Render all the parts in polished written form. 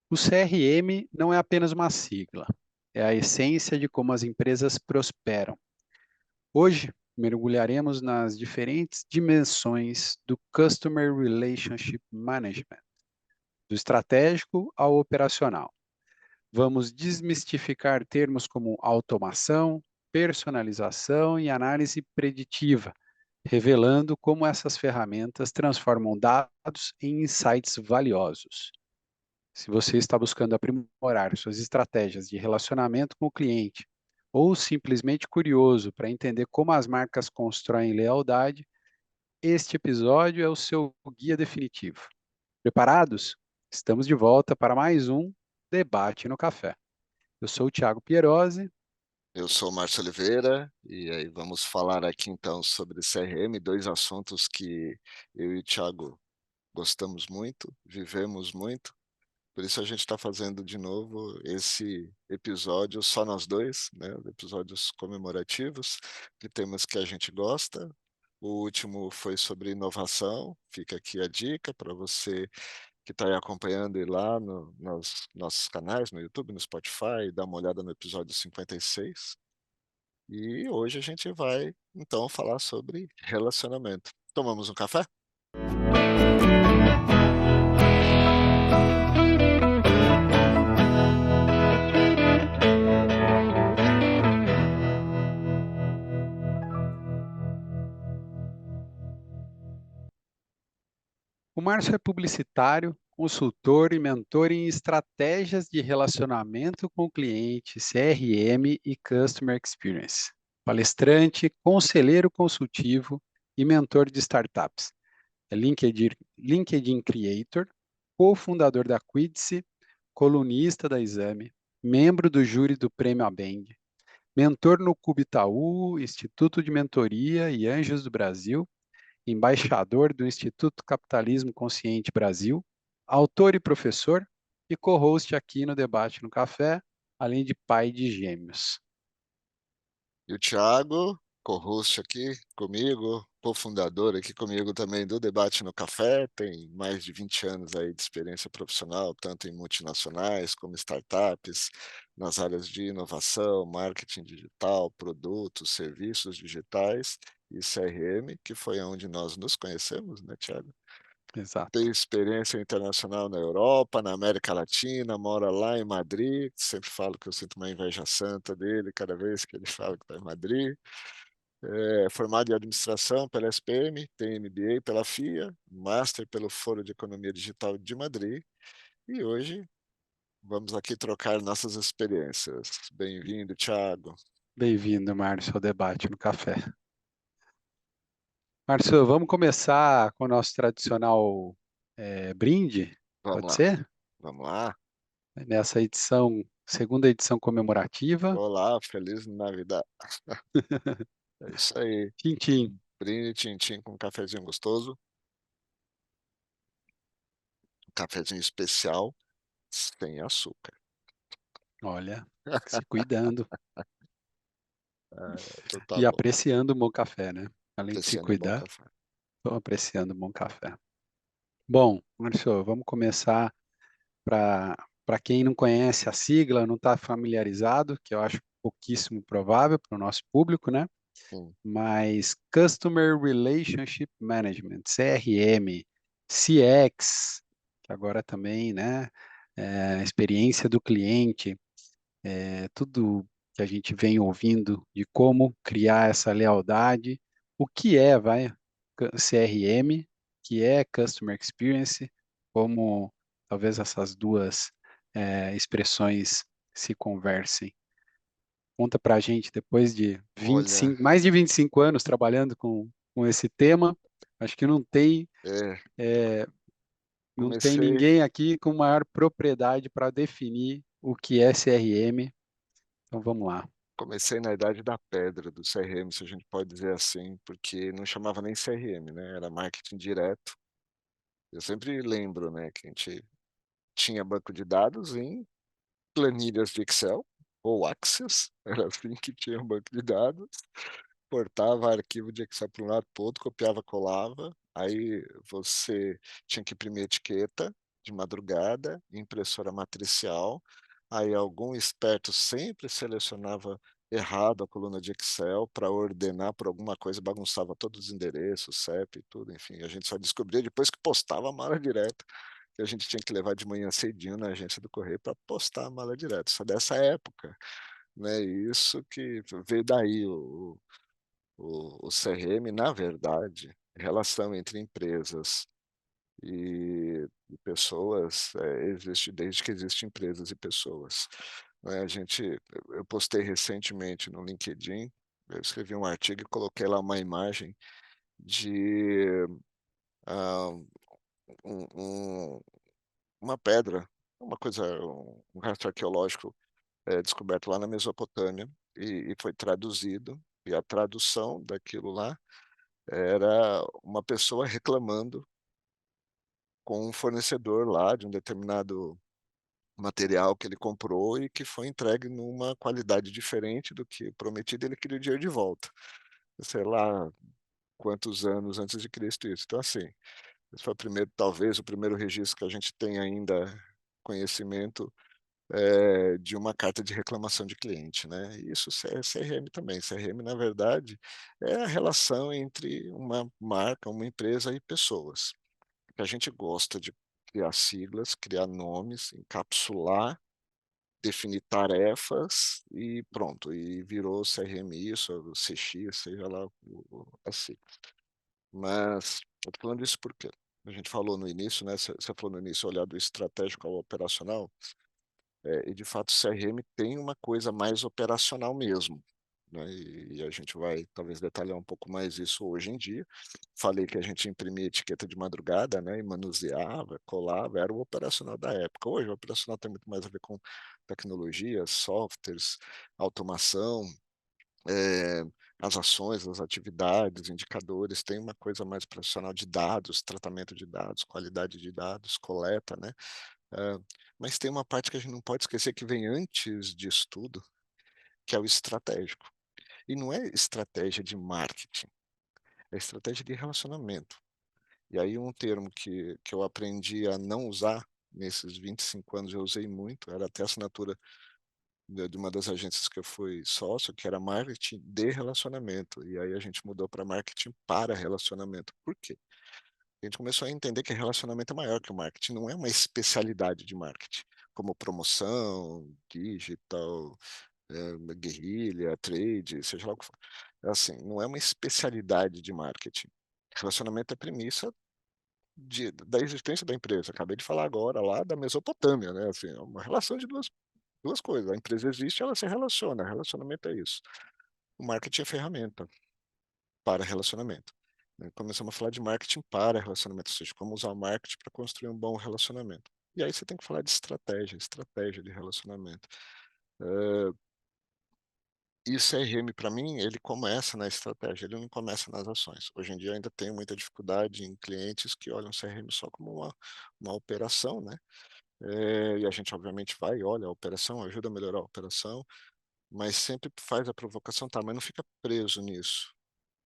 O CRM não é apenas uma sigla, é a essência de como as empresas prosperam. Hoje, mergulharemos nas diferentes dimensões do Customer Relationship Management, do estratégico ao operacional. Vamos desmistificar termos como automação, personalização e análise preditiva, revelando como essas ferramentas transformam dados em insights valiosos. Se você está buscando aprimorar suas estratégias de relacionamento com o cliente, ou simplesmente curioso para entender como as marcas constroem lealdade, este episódio é o seu guia definitivo. Preparados? Estamos de volta para mais um Debate no Café. Eu sou o Thiago Pierosi. Eu sou o Márcio Oliveira e aí vamos falar aqui então sobre CRM, dois assuntos que eu e o Thiago gostamos muito, vivemos muito. Por isso a gente está fazendo de novo esse episódio só nós dois, né? Episódios comemorativos de temas que a gente gosta. O último foi sobre inovação. Fica aqui a dica para você que está aí acompanhando ir lá nos nossos canais, no YouTube, no Spotify, dar uma olhada no episódio 56. E hoje a gente vai, então, falar sobre relacionamento. Tomamos um café? O Márcio é publicitário, consultor e mentor em estratégias de relacionamento com o cliente, CRM e Customer Experience. Palestrante, conselheiro consultivo e mentor de startups. É LinkedIn Creator, cofundador da Quidsi, colunista da Exame, membro do júri do Prêmio Abeng, mentor no Cubitaú, Instituto de Mentoria e Anjos do Brasil, embaixador do Instituto Capitalismo Consciente Brasil, autor e professor e co-host aqui no Debate no Café, além de pai de gêmeos. E o Thiago, co-host aqui comigo, cofundador aqui comigo também do Debate no Café, tem mais de 20 anos aí de experiência profissional, tanto em multinacionais como startups, nas áreas de inovação, marketing digital, produtos, serviços digitais e CRM, que foi onde nós nos conhecemos, né, Thiago? Tem Exato. experiência internacional na Europa, na América Latina, mora lá em Madrid. Sempre falo que eu sinto uma inveja santa dele cada vez que ele fala que está em Madrid. É formado em administração pela SPM, tem MBA pela FIA, Master pelo Foro de Economia Digital de Madrid. E hoje vamos aqui trocar nossas experiências. Bem-vindo, Thiago. Bem-vindo, Márcio, ao Debate no Café. Márcio, vamos começar com o nosso tradicional brinde? Vamos Pode lá, ser? vamos lá. Nessa edição, segunda edição comemorativa. Olá, feliz Navidad. É isso aí. Tintim. Brinde, tintim com um cafezinho gostoso. Um cafezinho especial sem açúcar. Olha, se cuidando Então tá e bom. apreciando o bom café, né? Além de se Apreciando um bom cuidar, café. estou apreciando um bom café. Bom, Márcio, vamos começar para quem não conhece a sigla, não está familiarizado, que eu acho pouquíssimo provável para o nosso público, né? Sim. Mas Customer Relationship Management, CRM, CX, que agora também, né? Experiência do cliente, tudo que a gente vem ouvindo de como criar essa lealdade, o que é, CRM, que é Customer Experience, como talvez essas duas expressões se conversem. Conta para a gente, depois de Olha, mais de 25 anos trabalhando com esse tema, acho que é, não tem comecei, ninguém aqui com maior propriedade para definir o que é CRM. Então vamos lá. comecei na idade da pedra do CRM, se a gente pode dizer assim, porque não chamava nem CRM, né? Era marketing direto. Eu sempre lembro, né, que a gente tinha banco de dados em planilhas de Excel ou Access, era assim que tinha um banco de dados. Portava arquivo de Excel para um lado, para o outro, copiava, colava. Aí você tinha que imprimir etiqueta de madrugada, impressora matricial, aí algum esperto sempre selecionava errado a coluna de Excel para ordenar por alguma coisa, bagunçava todos os endereços, CEP e tudo, enfim, a gente só descobria depois que postava a mala direto, que a gente tinha que levar de manhã cedinho na agência do correio para postar a mala direto, isso é dessa época, né, isso que veio daí o CRM, na verdade, relação entre empresas e pessoas, existe desde que existem empresas e pessoas, né, eu postei recentemente no LinkedIn, eu escrevi um artigo e coloquei lá uma imagem de, ah, um um uma pedra, um rastro arqueológico, descoberto lá na Mesopotâmia e foi traduzido, e a tradução daquilo lá era uma pessoa reclamando com um fornecedor lá de um determinado material que ele comprou e que foi entregue numa qualidade diferente do que prometido, ele queria o dinheiro de volta. Sei lá quantos anos antes de Cristo isso. Então, assim, esse foi o primeiro, talvez o primeiro registro que a gente tem ainda conhecimento, de uma carta de reclamação de cliente, né. E isso é CRM também. CRM, na verdade, é a relação entre uma marca, uma empresa e pessoas. Que a gente gosta de criar siglas, criar nomes, encapsular, definir tarefas e pronto, e virou CRM isso, ou CX, seja lá a sigla. Mas eu tô falando isso porque a gente falou no início, né, você falou no início, olhar do estratégico ao operacional, e de fato o CRM tem uma coisa mais operacional mesmo, né, e a gente vai talvez detalhar um pouco mais isso hoje em dia. Falei que a gente imprimia etiqueta de madrugada, né, e manuseava, colava, era o operacional da época. Hoje o operacional tem muito mais a ver com tecnologia, softwares, automação, eh, as ações, as atividades, indicadores, tem uma coisa mais profissional de dados, tratamento de dados, qualidade de dados, coleta, né. Hã, mas tem uma parte que a gente não pode esquecer que vem antes disso tudo, que é o estratégico. E não é estratégia de marketing, é estratégia de relacionamento. E aí um termo que eu aprendi a não usar, nesses 25 anos eu usei muito, era até a assinatura de uma das agências que eu fui sócio, que era marketing de relacionamento, e aí a gente mudou para marketing para relacionamento. Por quê? A gente começou a entender que relacionamento é maior que o marketing, não é uma especialidade de marketing, como promoção, digital, guerrilha, trade, seja lá o que for. É assim, não é uma especialidade de marketing. Relacionamento é premissa da existência da empresa. Acabei de falar agora lá da Mesopotâmia, né? Assim, é uma relação de duas coisas. A empresa existe, ela se relaciona. Relacionamento é isso. O marketing é ferramenta para relacionamento, né? Começamos a falar de marketing para relacionamento, ou seja, como usar o marketing para construir um bom relacionamento. E aí você tem que falar de estratégia, estratégia de relacionamento. Eh, E o CRM, para mim, ele começa na estratégia, ele não começa nas ações. Hoje em dia eu ainda tenho muita dificuldade em clientes que olham o CRM só como uma operação, né? E a gente obviamente vai, olha a operação, ajuda a melhorar a operação, mas sempre faz a provocação, tá, mas não fica preso nisso.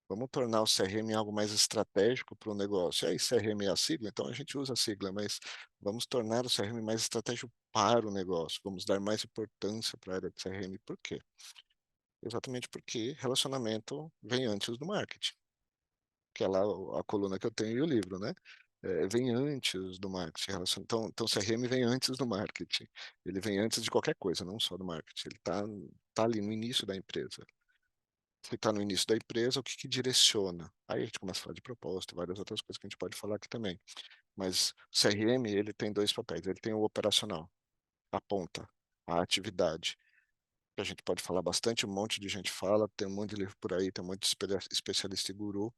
Vamos tornar o CRM algo mais estratégico para o negócio. E aí, CRM é a sigla, então a gente usa a sigla, mas vamos tornar o CRM mais estratégico para o negócio. Vamos dar mais importância para a área de CRM. Por quê? Exatamente porque relacionamento vem antes do marketing, que é lá a coluna que eu tenho e o livro, né? Vem antes do marketing. Então, CRM vem antes do marketing. Ele vem antes de qualquer coisa, não só do marketing. Ele tá ali no início da empresa. Se está no início da empresa, o que que direciona? Aí a gente começa a falar de propósito, várias outras coisas que a gente pode falar aqui também. Mas o CRM, ele tem dois papéis. Ele tem o operacional, a ponta, a atividade, que a gente pode falar bastante, um monte de gente fala, tem um monte de livro por aí, tem um monte de especialista e guru,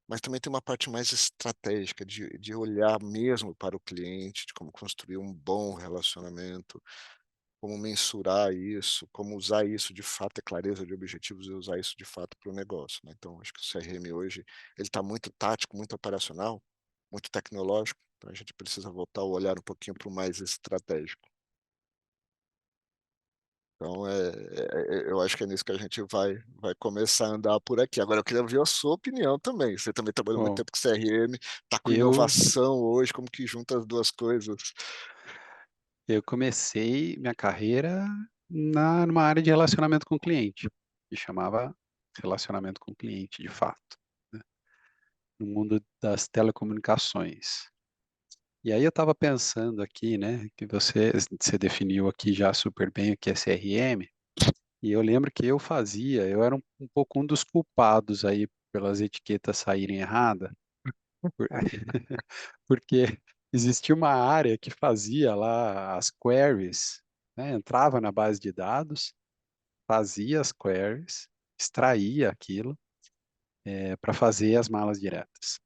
mas também tem uma parte mais estratégica, de olhar mesmo para o cliente, de como construir um bom relacionamento, como mensurar isso, como usar isso de fato, ter clareza de objetivos e usar isso de fato para o negócio, né. Então acho que o CRM hoje, ele está muito tático, muito operacional, muito tecnológico, então a gente precisa voltar o olhar um pouquinho para o mais estratégico. Então, eu acho que é nisso que a gente vai começar a andar por aqui. Agora, eu queria ouvir a sua opinião também. Você também trabalhou muito Bom, tempo com CRM, está com eu, inovação hoje, como que junta as duas coisas? eu comecei minha carreira numa área de relacionamento com o cliente, que chamava relacionamento com o cliente, de fato, né, no mundo das telecomunicações. E aí eu estava pensando aqui, né, que você definiu aqui já super bem o que é CRM, e eu lembro que eu era um pouco um dos culpados aí pelas etiquetas saírem erradas, por- porque existia uma área que fazia lá as queries, né, entrava na base de dados, fazia as queries, extraía aquilo para fazer as malas diretas.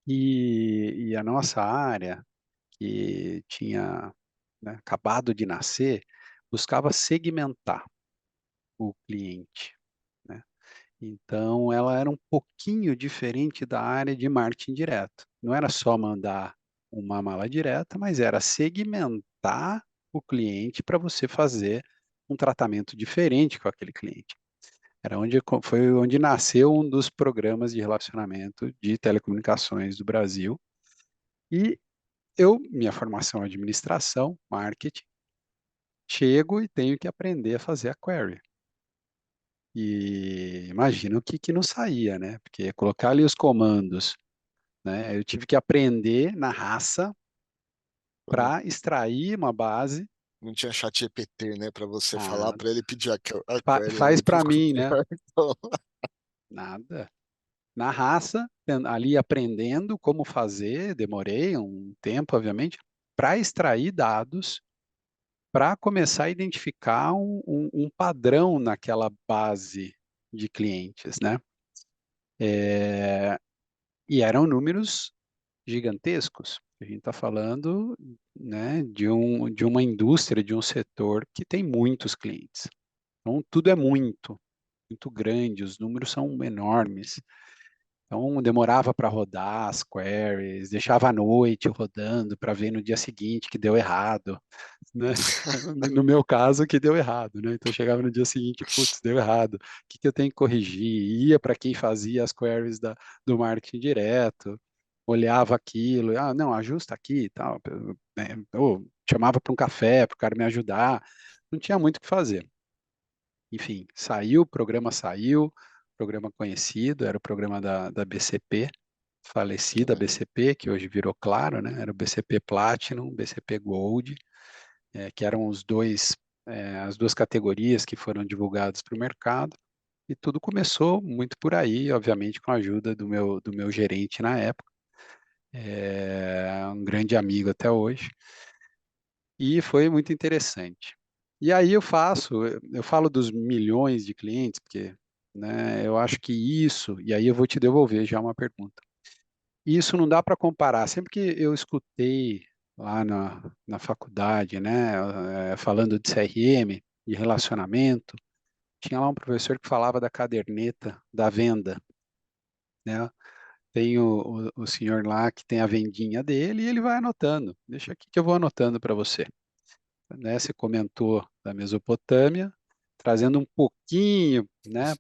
E a nossa área, que tinha, né, acabado de nascer, buscava segmentar o cliente, né? Então, ela era um pouquinho diferente da área de marketing direto. Não era só mandar uma mala direta, mas era segmentar o cliente para você fazer um tratamento diferente com aquele cliente. Foi onde nasceu um dos programas de relacionamento de telecomunicações do Brasil. E minha formação é administração, marketing, chego e tenho que aprender a fazer a query. E imagino que não saía, né? Porque colocar ali os comandos, né? Eu tive que aprender na raça Quando para extrair uma base. não tinha chat GPT, né, para você falar Ah, para ele pedir a query faz ali para para o mim, né? então, Nada. Na raça, ali aprendendo como fazer, demorei um tempo, obviamente, para extrair dados, para começar a identificar um padrão naquela base de clientes, né? E eram números gigantescos. A gente está falando, né, de uma indústria, de um setor que tem muitos clientes. Então, tudo é muito grande, os números são enormes. Então, demorava para rodar as queries, deixava à noite rodando para ver no dia seguinte que deu errado, né? No meu caso, que deu errado, né? Então, chegava no dia seguinte, putz, deu errado. O que que eu tenho que corrigir? Ia para quem fazia as queries do marketing direto, olhava aquilo, ah, não, ajusta aqui e tal, né? Ou chamava para um café para o cara me ajudar. Não tinha muito o que fazer. Enfim, saiu, programa conhecido, era o programa da BCP, falecida né? BCP, que hoje virou Claro, né? Era o BCP Platinum, BCP Gold, que eram as duas categorias que foram divulgadas para o mercado. E tudo começou muito por aí, obviamente com a ajuda do meu gerente na época, um grande amigo até hoje, e foi muito interessante. E aí eu falo dos milhões de clientes, porque, né, eu acho que isso, e aí eu vou te devolver já uma pergunta. Isso não dá para comparar. Sempre que eu escutei lá na faculdade, né, falando de CRM, de relacionamento, tinha lá um professor que falava da caderneta da venda, né? Tem o senhor lá que tem a vendinha dele e ele vai anotando. Deixa aqui que eu vou anotando para você, né? Você comentou da Mesopotâmia, trazendo um pouquinho, né,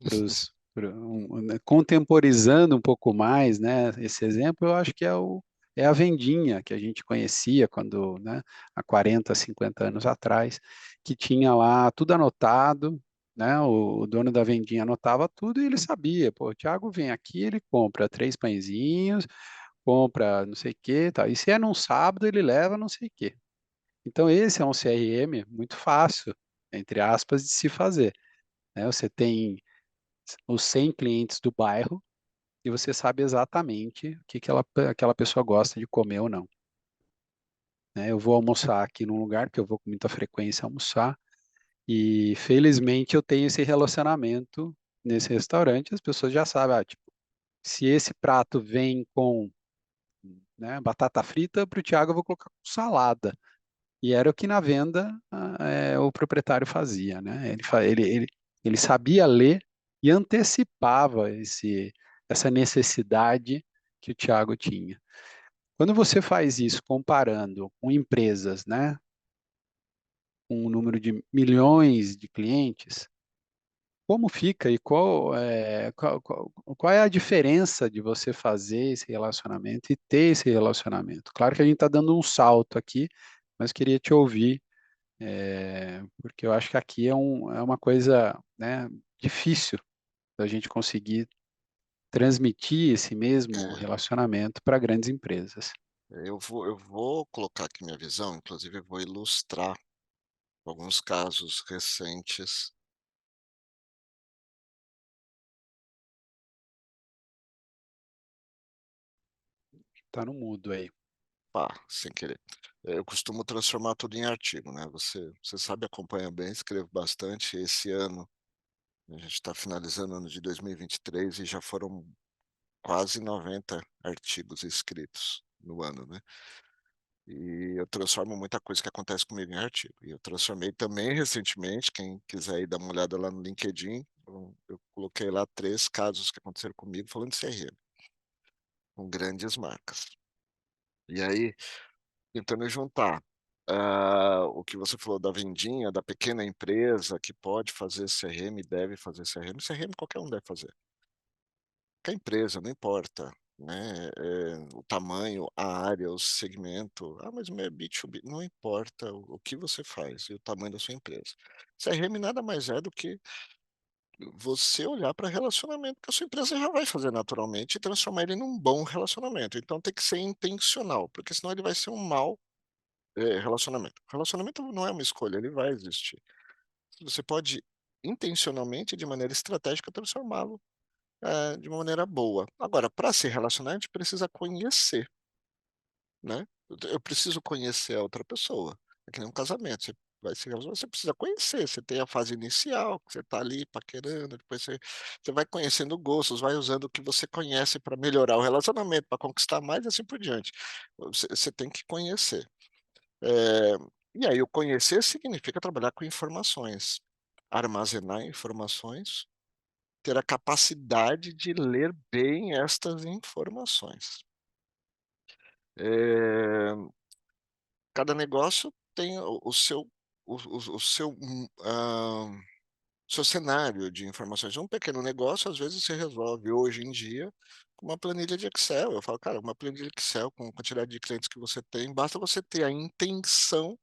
né, contemporizando um pouco mais, né, esse exemplo, eu acho que é a vendinha que a gente conhecia quando, né, há 40, 50 anos atrás, que tinha lá tudo anotado, né, o dono da vendinha anotava tudo e ele sabia, pô, o Thiago vem aqui, ele compra 3 pãezinhos, compra não sei o que, tá. E se é num sábado, ele leva não sei o que. Então, esse é um CRM muito fácil, entre aspas, de se fazer, né? Você tem os 100 clientes do bairro e você sabe exatamente o que aquela pessoa gosta de comer ou não, né? Eu vou almoçar aqui num lugar que eu vou com muita frequência almoçar e, felizmente, eu tenho esse relacionamento nesse restaurante. As pessoas já sabem, tipo, se esse prato vem com, né, batata frita, para o Thiago eu vou colocar com salada. E era o que na venda o proprietário fazia, né? Ele sabia ler e antecipava essa necessidade que o Thiago tinha. Quando você faz isso comparando com empresas, né, com um número de milhões de clientes, como fica e qual é a diferença de você fazer esse relacionamento e ter esse relacionamento? Claro que a gente está dando um salto aqui, mas queria te ouvir, porque eu acho que aqui é uma coisa, né, difícil da gente conseguir transmitir esse mesmo É, relacionamento para grandes empresas. eu vou colocar aqui minha visão, inclusive eu vou ilustrar alguns casos recentes. Tá no mudo aí. Pá, sem querer. Eu costumo transformar tudo em artigo, né? Você sabe, acompanha bem, escrevo bastante. Esse ano, a gente está finalizando o ano de 2023 e já foram quase 90 artigos escritos no ano, né? E eu transformo muita coisa que acontece comigo em artigo. E eu transformei também recentemente, quem quiser ir dar uma olhada lá no LinkedIn, eu coloquei lá 3 casos que aconteceram comigo falando de CRM, com grandes marcas. E aí, tentando juntar o que você falou da vendinha, da pequena empresa que pode fazer CRM, deve fazer CRM, CRM qualquer um deve fazer. Qualquer empresa, não importa, né? O tamanho, a área, o segmento. Ah, mas o meu é B2B. Não importa o que você faz e o tamanho da sua empresa. CRM nada mais é do que você olhar para relacionamento que a sua empresa já vai fazer naturalmente e transformar ele num bom relacionamento. Então tem que ser intencional, porque senão ele vai ser um mau relacionamento. Relacionamento não é uma escolha, ele vai existir. Você pode intencionalmente, de maneira estratégica, transformá-lo de uma maneira boa. Agora, para se relacionar, a gente precisa conhecer, né? Eu preciso conhecer a outra pessoa. É que nem um casamento. Você vai se relacionar, você precisa conhecer. Você tem a fase inicial, que você está ali paquerando, depois você vai conhecendo gostos, vai usando o que você conhece para melhorar o relacionamento, para conquistar mais e assim por diante. Você tem que conhecer. Eh, e aí, o conhecer significa trabalhar com informações, armazenar informações, ter a capacidade de ler bem estas informações. Eh, Cada negócio tem o seu cenário de informações. Um pequeno negócio, às vezes, se resolve hoje em dia com uma planilha de Excel. Eu falo: "Cara, uma planilha de Excel com a quantidade de clientes que você tem, basta você ter a intenção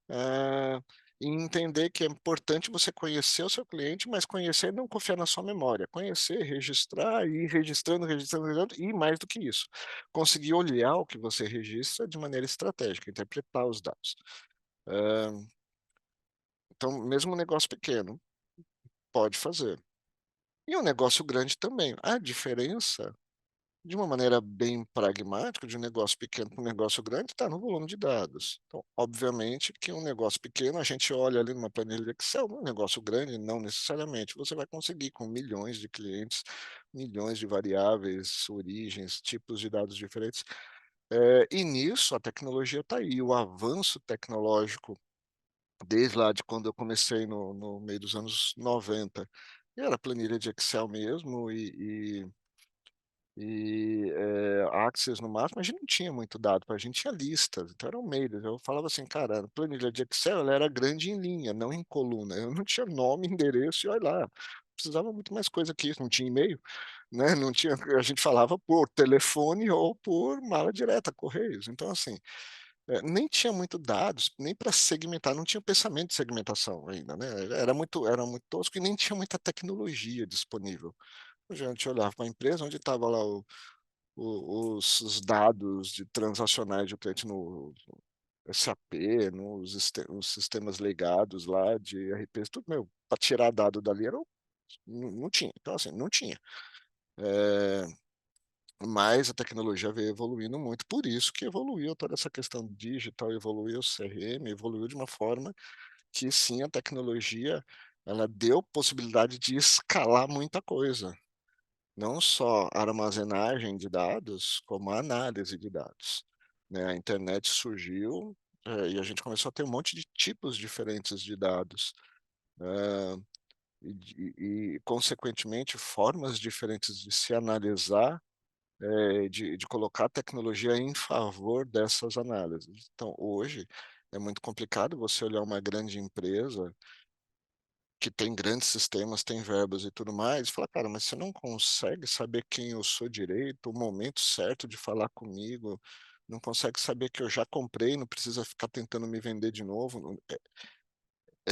Ah, e entender que é importante você conhecer o seu cliente, mas conhecer e não confiar na sua memória. Conhecer, registrar e ir registrando, registrando, registrando, e mais do que isso, conseguir olhar o que você registra de maneira estratégica, interpretar os dados. Ah, então, mesmo um negócio pequeno, pode fazer. E um negócio grande também. A diferença de uma maneira bem pragmática, de um negócio pequeno para um negócio grande, está no volume de dados. Então, obviamente que um negócio pequeno, a gente olha ali numa planilha de Excel, um negócio grande, não necessariamente. Você vai conseguir com milhões de clientes, milhões de variáveis, origens, tipos de dados diferentes. E nisso a tecnologia está aí, o avanço tecnológico, desde lá de quando eu comecei no meio dos anos 90, era planilha de Excel mesmo Access no máximo, a gente não tinha muito dado, a gente tinha listas, então eram mails. Eu falava assim, cara, a planilha de Excel ela era grande em linha, não em coluna. Eu não tinha nome, endereço e olha lá. Precisava muito mais coisa que isso, não tinha e-mail, né? Não tinha, a gente falava por telefone ou por mala direta, correios. Então, assim, nem tinha muito dados, nem para segmentar, não tinha pensamento de segmentação ainda, né? Era muito tosco e nem tinha muita tecnologia disponível. A gente olhava para a empresa onde estava lá os dados de transacionais do cliente no SAP, os sistemas legados lá de ERP, tudo, meu, para tirar dado dali não tinha. Então, assim, não tinha. É, mas a tecnologia veio evoluindo muito, por isso que evoluiu toda essa questão digital, evoluiu o CRM, evoluiu de uma forma que sim, a tecnologia ela deu possibilidade de escalar muita coisa. Não só a armazenagem de dados, como a análise de dados, né? A internet surgiu, e a gente começou a ter um monte de tipos diferentes de dados, eh, consequentemente, formas diferentes de se analisar, de colocar a tecnologia em favor dessas análises. Então, hoje, É muito complicado você olhar uma grande empresa que tem grandes sistemas, tem verbas e tudo mais, e falar: "Cara, mas você não consegue saber quem eu sou direito, o momento certo de falar comigo, não consegue saber que eu já comprei, não precisa ficar tentando me vender de novo",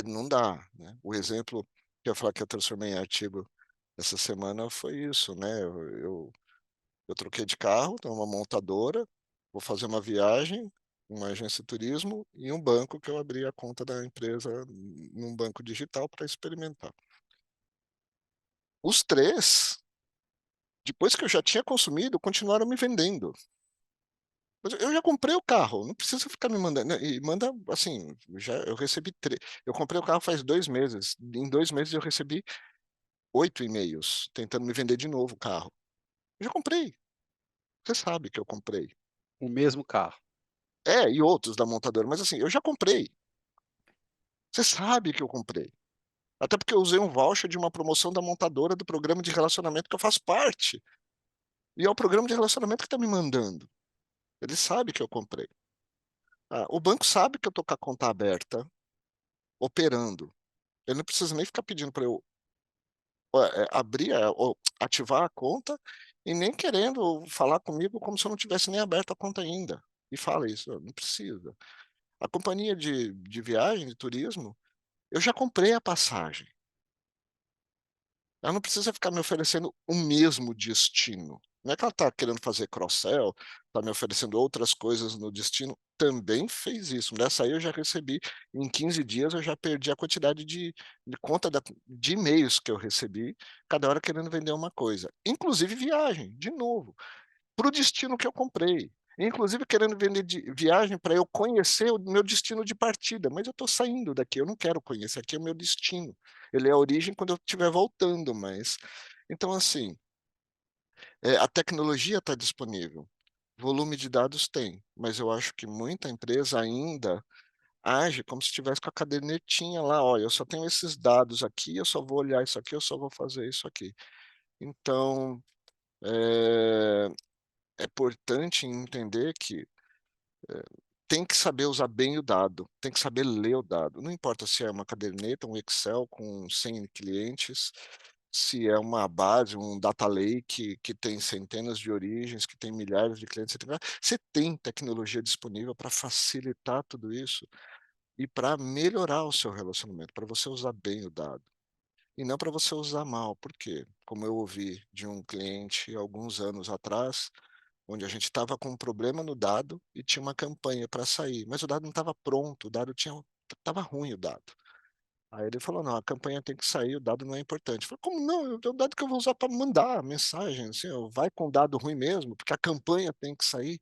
não dá, né. O exemplo que eu ia falar que eu transformei em artigo essa semana foi isso, né, eu troquei de carro, tenho uma montadora, vou fazer uma viagem, uma agência de turismo e um banco que eu abri a conta da empresa num banco digital para experimentar. Os 3, depois que eu já tinha consumido, continuaram me vendendo. Mas eu já comprei o carro, não precisa ficar me mandando, né, e manda assim, já eu recebi eu comprei o carro faz 2 meses, em 2 meses eu recebi 8 e-mails tentando me vender de novo o carro. Eu já comprei, você sabe que eu comprei. O mesmo carro. É, e outros da montadora, mas assim, eu já comprei, você sabe que eu comprei. Até porque eu usei um voucher de uma promoção da montadora do programa de relacionamento que eu faço parte, e é o programa de relacionamento que está me mandando. Ele sabe que eu comprei. Ah, o banco sabe que eu estou com a conta aberta, operando. Ele não precisa nem ficar pedindo para eu, abrir, ou ativar a conta, e nem querendo falar comigo como se eu não tivesse nem aberto a conta ainda. E fala isso, não precisa. A companhia de viagem, de turismo, eu já comprei a passagem. Ela não precisa ficar me oferecendo o mesmo destino. Não é que ela está querendo fazer cross-sell, está me oferecendo outras coisas no destino, também fez isso. Nessa aí eu já recebi, em 15 dias eu já perdi a quantidade de conta de e-mails que eu recebi, cada hora querendo vender uma coisa. Inclusive viagem, de novo, para o destino que eu comprei. Inclusive querendo vender viagem para eu conhecer o meu destino de partida, mas eu estou saindo daqui, eu não quero conhecer, aqui é o meu destino. Ele é a origem quando eu estiver voltando, mas então assim, a tecnologia está disponível, volume de dados tem, mas eu acho que muita empresa ainda age como se estivesse com a cadernetinha lá: "Olha, eu só tenho esses dados aqui, eu só vou olhar isso aqui, eu só vou fazer isso aqui". Então, é importante entender que tem que saber usar bem o dado, tem que saber ler o dado. Não importa se é uma caderneta, um Excel com 100 clientes, se é uma base, um data lake que tem centenas de origens, que tem milhares de clientes, você tem tecnologia disponível para facilitar tudo isso e para melhorar o seu relacionamento, para você usar bem o dado. E não para você usar mal, por quê? Como eu ouvi de um cliente alguns anos atrás, onde a gente estava com um problema no dado e tinha uma campanha para sair, mas o dado não estava pronto, o dado estava ruim o dado. Aí ele falou: "Não, a campanha tem que sair, o dado não é importante". Eu falei: "Como não? É o dado que eu vou usar para mandar a mensagem, assim, ó, vai com dado ruim mesmo, porque a campanha tem que sair".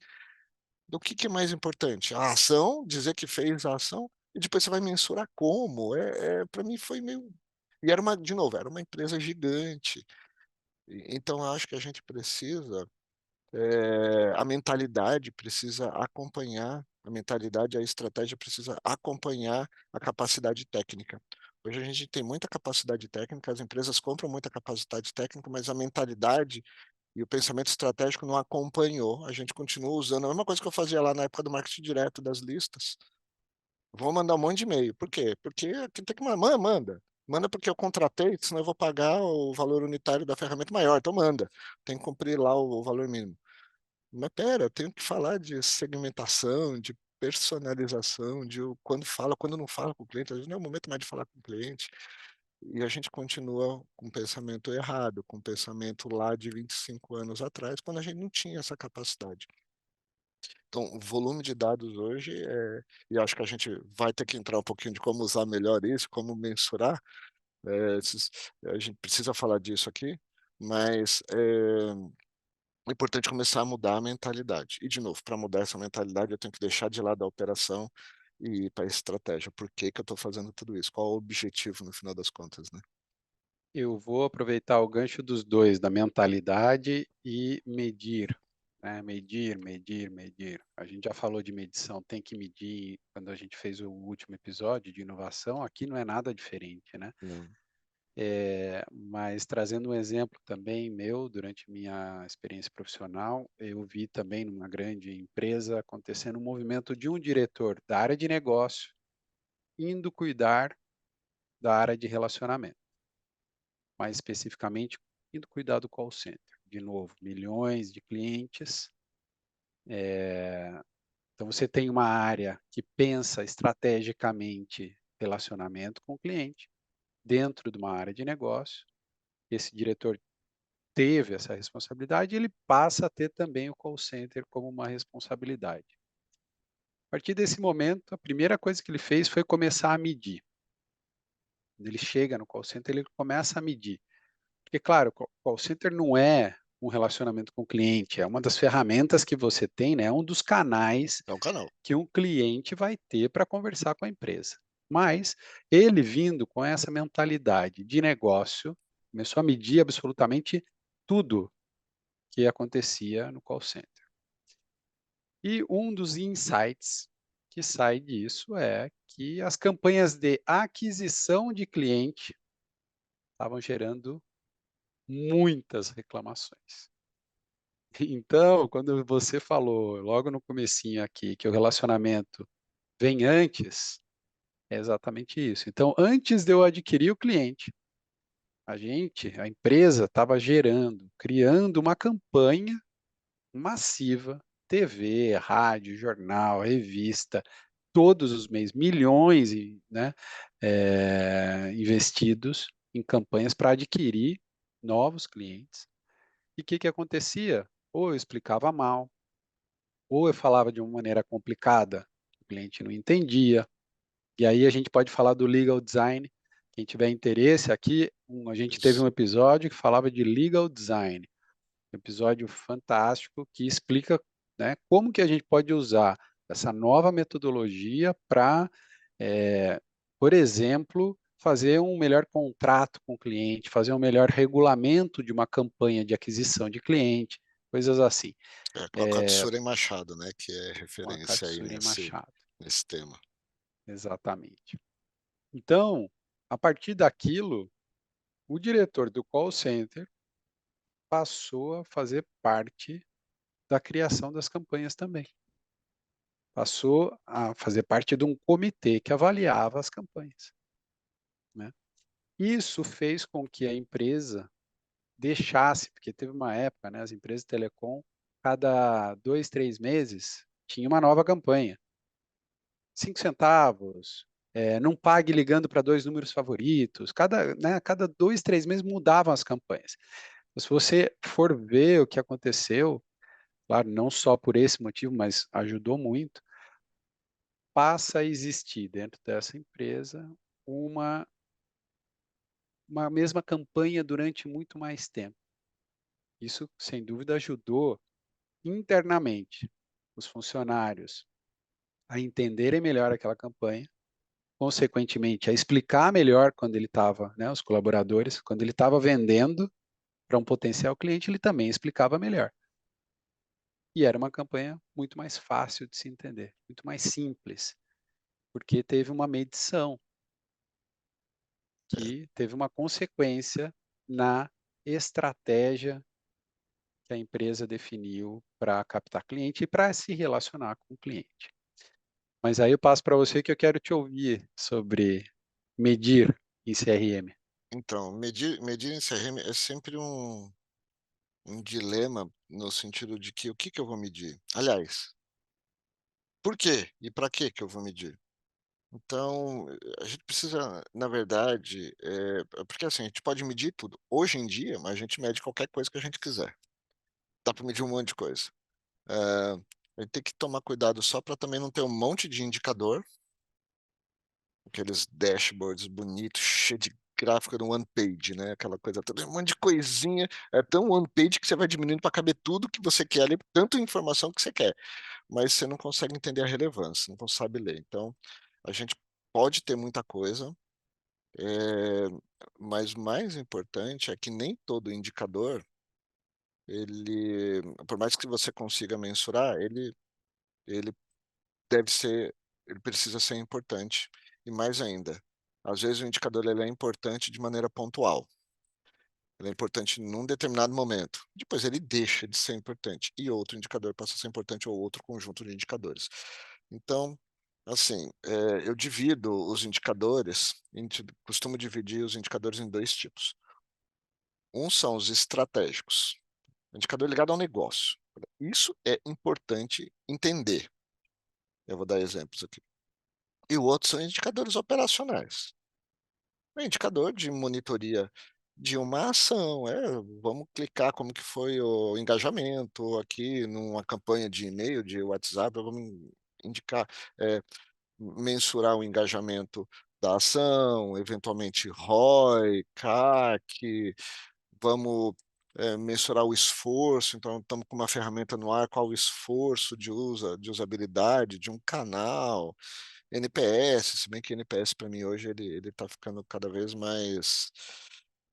Do que é mais importante? A ação, dizer que fez a ação, e depois você vai mensurar como, pra mim foi meio, e era uma, de novo, era uma empresa gigante, então eu acho que a gente precisa, a mentalidade precisa acompanhar, a mentalidade, a estratégia precisa acompanhar a capacidade técnica. Hoje a gente tem muita capacidade técnica, as empresas compram muita capacidade técnica, mas a mentalidade e o pensamento estratégico não acompanhou. A gente continua usando a mesma coisa que eu fazia lá na época do marketing direto das listas. Vou mandar um monte de e-mail. Por quê? Porque tem que manda. Manda porque eu contratei, senão eu vou pagar o valor unitário da ferramenta maior, então manda. Tem que cumprir lá o valor mínimo. Mas espera, eu tenho que falar de segmentação, de personalização, de quando fala, quando não fala com o cliente, às vezes não é o momento mais de falar com o cliente, e a gente continua com o pensamento errado, com o pensamento lá de 25 anos atrás, quando a gente não tinha essa capacidade. Então, o volume de dados hoje e acho que a gente vai ter que entrar um pouquinho de como usar melhor isso, como mensurar, esses a gente precisa falar disso aqui, mas, é importante começar a mudar a mentalidade. E, de novo, para mudar essa mentalidade, eu tenho que deixar de lado a operação e ir para a estratégia. Por que que eu estou fazendo tudo isso? Qual o objetivo no final das contas, né? Eu vou aproveitar o gancho dos dois, da mentalidade e medir, né? Medir, medir, medir. A gente já falou de medição, tem que medir quando a gente fez o último episódio de inovação, aqui não é nada diferente, né? Não. Mas trazendo um exemplo também meu, durante minha experiência profissional, eu vi também numa grande empresa acontecendo um movimento de um diretor da área de negócio indo cuidar da área de relacionamento, mais especificamente indo cuidar do call center. De novo, milhões de clientes. Então você tem uma área que pensa estrategicamente relacionamento com o cliente dentro de uma área de negócio. Esse diretor teve essa responsabilidade, ele passa a ter também o call center como uma responsabilidade. A partir desse momento, a primeira coisa que ele fez foi começar a medir. Quando ele chega no call center, ele começa a medir. Porque, claro, o call center não é um relacionamento com o cliente, é uma das ferramentas que você tem, né? É um dos canais É um canal. que um cliente vai ter para conversar com a empresa. Mas ele vindo com essa mentalidade de negócio, começou a medir absolutamente tudo que acontecia no call center. E um dos insights que sai disso é que as campanhas de aquisição de cliente estavam gerando muitas reclamações. Então, quando você falou logo no comecinho aqui que o relacionamento vem antes, é exatamente isso. Então, antes de eu adquirir o cliente, a empresa estava gerando, criando uma campanha massiva, TV, rádio, jornal, revista, todos os meses, milhões, né, investidos em campanhas para adquirir novos clientes. E o que acontecia? Ou eu explicava mal, ou eu falava de uma maneira complicada, o cliente não entendia. E aí a gente pode falar do legal design. Quem tiver interesse aqui, a gente teve Isso. um episódio que falava de legal design, um episódio fantástico que explica, né, como que a gente pode usar essa nova metodologia para, por exemplo, fazer um melhor contrato com o cliente, fazer um melhor regulamento de uma campanha de aquisição de cliente, coisas assim, É com a Katsuren Machado, né, que é com a referência aí Katsurin Machado. nesse tema. Exatamente. Então, a partir daquilo, o diretor do call center passou a fazer parte da criação das campanhas também. Passou a fazer parte de um comitê que avaliava as campanhas, né? Isso fez com que a empresa deixasse, porque teve uma época, né, as empresas de telecom, cada 2, 3 meses, tinha uma nova campanha. 5 centavos, não pague ligando para 2 números favoritos. Cada 2, 3 meses mudavam as campanhas. Se você for ver o que aconteceu, claro, não só por esse motivo, mas ajudou muito, passa a existir dentro dessa empresa uma uma mesma campanha durante muito mais tempo. Isso, sem dúvida, ajudou internamente os funcionários a entenderem melhor aquela campanha, consequentemente, a explicar melhor quando ele estava, né, os colaboradores, quando ele estava vendendo para um potencial cliente, ele também explicava melhor. E era uma campanha muito mais fácil de se entender, muito mais simples, porque teve uma medição É. que teve uma consequência na estratégia que a empresa definiu para captar cliente e para se relacionar com o cliente. Mas aí eu passo para você que eu quero te ouvir sobre medir em CRM. Então, medir em CRM é sempre um dilema no sentido de que o que que eu vou medir? Aliás, por quê e para que eu vou medir? Então, a gente precisa, na verdade, porque assim, a gente pode medir tudo. Hoje em dia, a gente mede qualquer coisa que a gente quiser. Dá para medir um monte de coisa. A gente tem que tomar cuidado só para também não ter um monte de indicador, aqueles dashboards bonitos, cheio de gráfico no one page, né, aquela coisa toda, um monte de coisinha, é tão one page que você vai diminuindo para caber tudo que você quer ali, tanta informação que você quer, mas você não consegue entender a relevância, não sabe ler. Então, a gente pode ter muita coisa, eh, mas o mais importante é que nem todo indicador, ele por mais que você consiga mensurar, ele deve ser ele precisa ser importante. E mais ainda, Às vezes o indicador ele é importante de maneira pontual. Ele é importante num determinado momento. Depois ele deixa de ser importante e outro indicador passa a ser importante ou outro conjunto de indicadores. Então, assim, eu divido os indicadores, costumo dividir os indicadores em 2 tipos. Um são os estratégicos, indicador ligado ao negócio. Isso é importante entender. Eu vou dar exemplos aqui. E o outro são indicadores operacionais. É indicador de monitoria de uma ação, vamos clicar como que foi o engajamento aqui numa campanha de e-mail, de WhatsApp, vamos indicar, mensurar o engajamento da ação, eventualmente ROI, CAC, vamos, mensurar o esforço, então estamos com uma ferramenta no ar, qual o esforço de usabilidade de um canal, NPS, se bem que NPS para mim hoje ele está ficando cada vez mais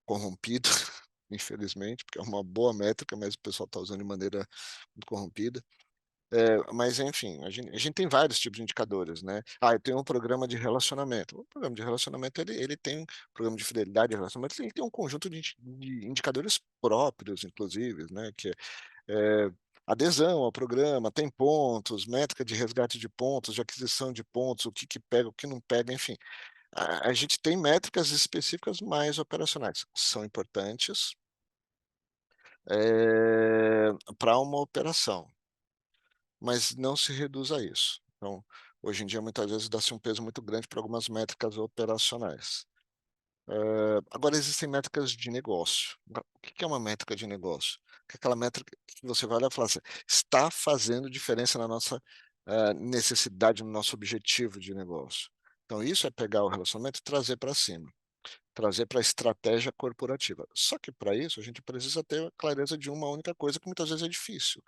corrompido, infelizmente, porque é uma boa métrica, mas o pessoal está usando de maneira muito corrompida. Mas enfim, a gente tem vários tipos de indicadores, né? Eu tenho um programa de relacionamento. O programa de relacionamento ele tem um programa de fidelidade de relacionamento, ele tem um conjunto de indicadores próprios, inclusive, né? Que é adesão ao programa, tem pontos, métrica de resgate de pontos, de aquisição de pontos, o que que pega, o que não pega, enfim. A gente tem métricas específicas mais operacionais. São importantes, para uma operação, mas não se reduz a isso. Então, hoje em dia, muitas vezes dá-se um peso muito grande para algumas métricas operacionais. Agora existem métricas de negócio. O que que é uma métrica de negócio? Que é aquela métrica que você vai olhar e falar assim: "Está fazendo diferença na nossa, necessidade, no nosso objetivo de negócio". Então isso é pegar o relacionamento e trazer para cima, trazer para a estratégia corporativa. Só que para isso a gente precisa ter a clareza de uma única coisa que muitas vezes é difícil: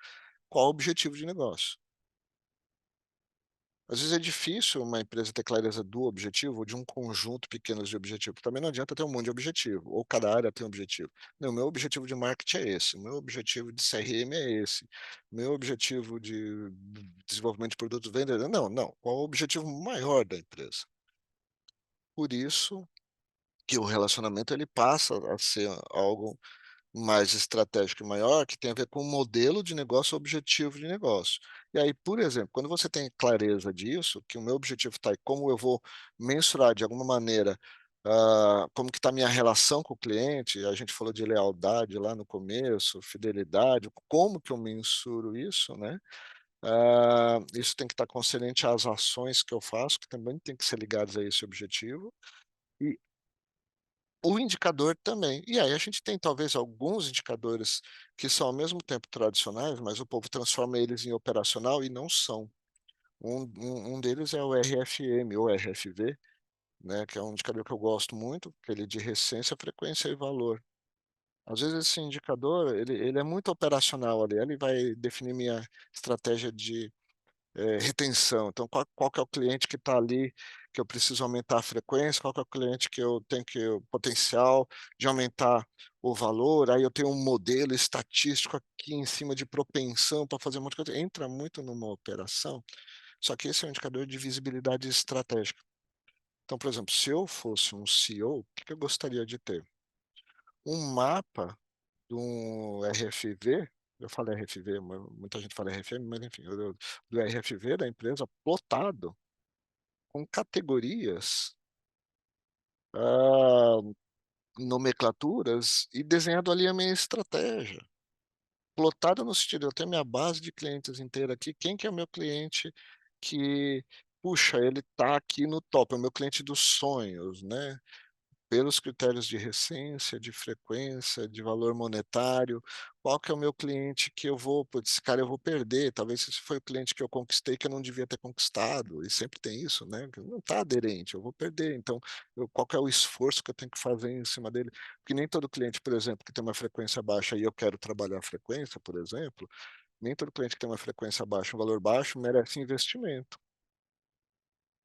qual o objetivo de negócio? Às vezes é difícil uma empresa ter clareza do objetivo ou de um conjunto pequeno de objetivos. Também não adianta ter um monte de objetivo, ou cada área tem um objetivo. Não, meu objetivo de marketing é esse, o meu objetivo de CRM é esse, meu objetivo de desenvolvimento de produtos vendedores. Não, não. Qual é o objetivo maior da empresa? Por isso que o relacionamento ele passa a ser algo mais estratégico e maior, que tem a ver com o modelo de negócio, o objetivo de negócio. E aí, por exemplo, quando você tem clareza disso, que o meu objetivo está aí, como eu vou mensurar de alguma maneira, como que está a minha relação com o cliente, a gente falou de lealdade lá no começo, fidelidade, como que eu mensuro isso, né? Isso tem que estar concernente às ações que eu faço, que também tem que ser ligadas a esse objetivo, e o indicador também. E aí a gente tem talvez alguns indicadores que são ao mesmo tempo tradicionais, mas o povo transforma eles em operacional e não são. Um deles é o RFM ou RFV, né, que é um indicador que eu gosto muito, aquele de recência, frequência e valor. Às vezes esse indicador, ele é muito operacional ali, ele vai definir minha estratégia de retenção. Então, qual que é o cliente que está ali, que eu preciso aumentar a frequência, qual que é o cliente que eu tenho que o potencial de aumentar o valor, aí eu tenho um modelo estatístico aqui em cima de propensão para fazer um monte de coisa. Entra muito numa operação, só que esse é um indicador de visibilidade estratégica. Então, por exemplo, se eu fosse um CEO, o que que eu gostaria de ter? Um mapa de um RFV, eu falo RFV, muita gente fala RFM, mas enfim, do RFV da empresa plotado com categorias, ah, nomenclaturas e desenhado ali a minha estratégia. Plotado no sentido, eu tenho minha base de clientes inteira aqui, quem que é o meu cliente que, puxa, ele está aqui no top, é o meu cliente dos sonhos, né? Pelos critérios de recência, de frequência, de valor monetário, qual que é o meu cliente que eu vou, putz, esse cara eu vou perder, talvez esse foi o cliente que eu conquistei que eu não devia ter conquistado, e sempre tem isso, né, que não está aderente, eu vou perder, então qual que é o esforço que eu tenho que fazer em cima dele, porque nem todo cliente, por exemplo, que tem uma frequência baixa e eu quero trabalhar a frequência, por exemplo, nem todo cliente que tem uma frequência baixa, um valor baixo, merece investimento.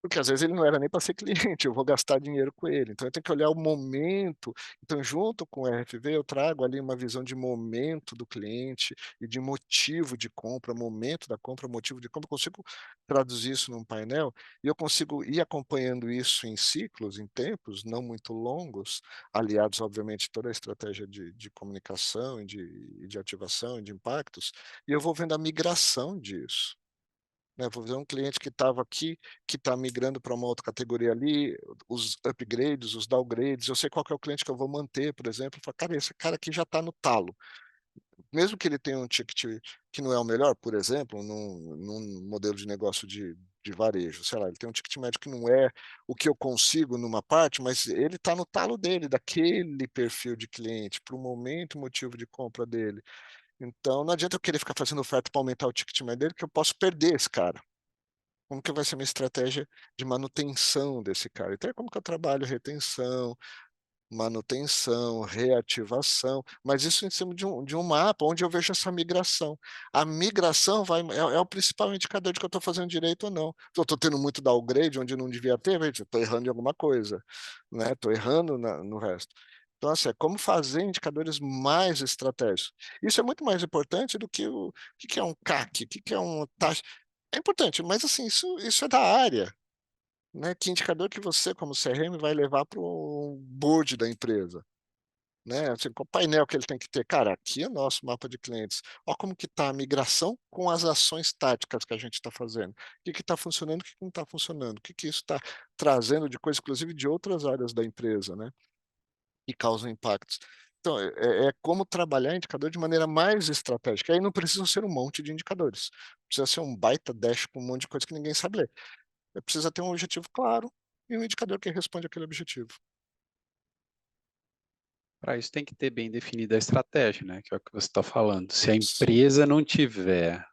Porque às vezes ele não era nem para ser cliente, eu vou gastar dinheiro com ele, então eu tenho que olhar o momento. Então, junto com o RFV, eu trago ali uma visão de momento do cliente e de motivo de compra, momento da compra, motivo de compra. Eu consigo traduzir isso num painel e eu consigo ir acompanhando isso em ciclos, em tempos não muito longos, aliados, obviamente, toda a estratégia de comunicação e de ativação e de impactos, e eu vou vendo a migração disso. Né, vou ver um cliente que estava aqui, que está migrando para uma outra categoria ali, os upgrades, os downgrades, eu sei qual que é o cliente que eu vou manter, por exemplo, eu falo: "Cara, esse cara aqui já está no talo". Mesmo que ele tenha um ticket que não é o melhor, por exemplo, num modelo de negócio de varejo, sei lá, ele tem um ticket médio que não é o que eu consigo numa parte, mas ele está no talo dele, daquele perfil de cliente, para o momento e motivo de compra dele. Então não adianta eu querer ficar fazendo oferta para aumentar o ticket médio dele, que eu posso perder esse cara. Como que vai ser a minha estratégia de manutenção desse cara? Então é como que eu trabalho retenção, manutenção, reativação, mas isso em cima de um mapa onde eu vejo essa migração. A migração é o principal indicador de que eu estou fazendo direito ou não. Se eu estou tendo muito downgrade onde não devia ter, veja, estou errando em alguma coisa, né, estou errando no resto. Então, assim, é como fazer indicadores mais estratégicos. Isso é muito mais importante do que o que é um CAC, o que é uma taxa. É importante, mas assim, isso é da área, né, que indicador que você como CRM vai levar para o board da empresa, né, assim, qual painel que ele tem que ter? Cara, aqui é o nosso mapa de clientes, ó como que está a migração com as ações táticas que a gente está fazendo, o que está funcionando, o que não está funcionando, o que isso está trazendo de coisa, inclusive de outras áreas da empresa, né, e causam impactos. Então, é como trabalhar indicador de maneira mais estratégica, aí não precisa ser um monte de indicadores, precisa ser um baita dash com um monte de coisa que ninguém sabe ler. Precisa ter um objetivo claro e um indicador que responde àquele objetivo. Para isso tem que ter bem definida a estratégia, né, que é o que você está falando. Se a Sim, empresa não tiver,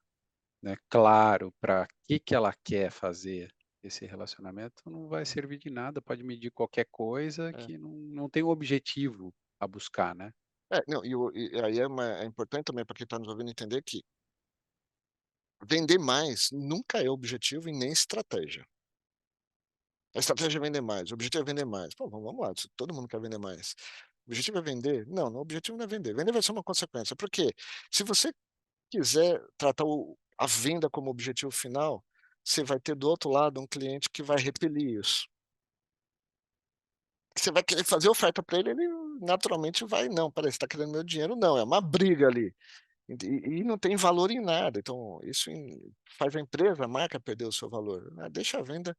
né, claro para que ela quer fazer esse relacionamento, não vai servir de nada, pode medir qualquer coisa é. que não tem um objetivo a buscar, né. Não, e aí é importante também para quem está nos ouvindo entender que vender mais nunca é objetivo e nem estratégia. A estratégia é vender mais, o objetivo é vender mais. Pô, vamos lá, se todo mundo quer vender mais. O objetivo é vender? Não, o objetivo não é vender. Vender vai ser uma consequência. Por quê? Se você quiser tratar a venda como objetivo final, você vai ter do outro lado um cliente que vai repelir isso. Você vai querer fazer oferta para ele, ele naturalmente vai: "Não, espera aí, você está querendo meu dinheiro?". Não, é uma briga ali. E não tem valor em nada, então isso faz a empresa, a marca perder o seu valor, né, deixa a venda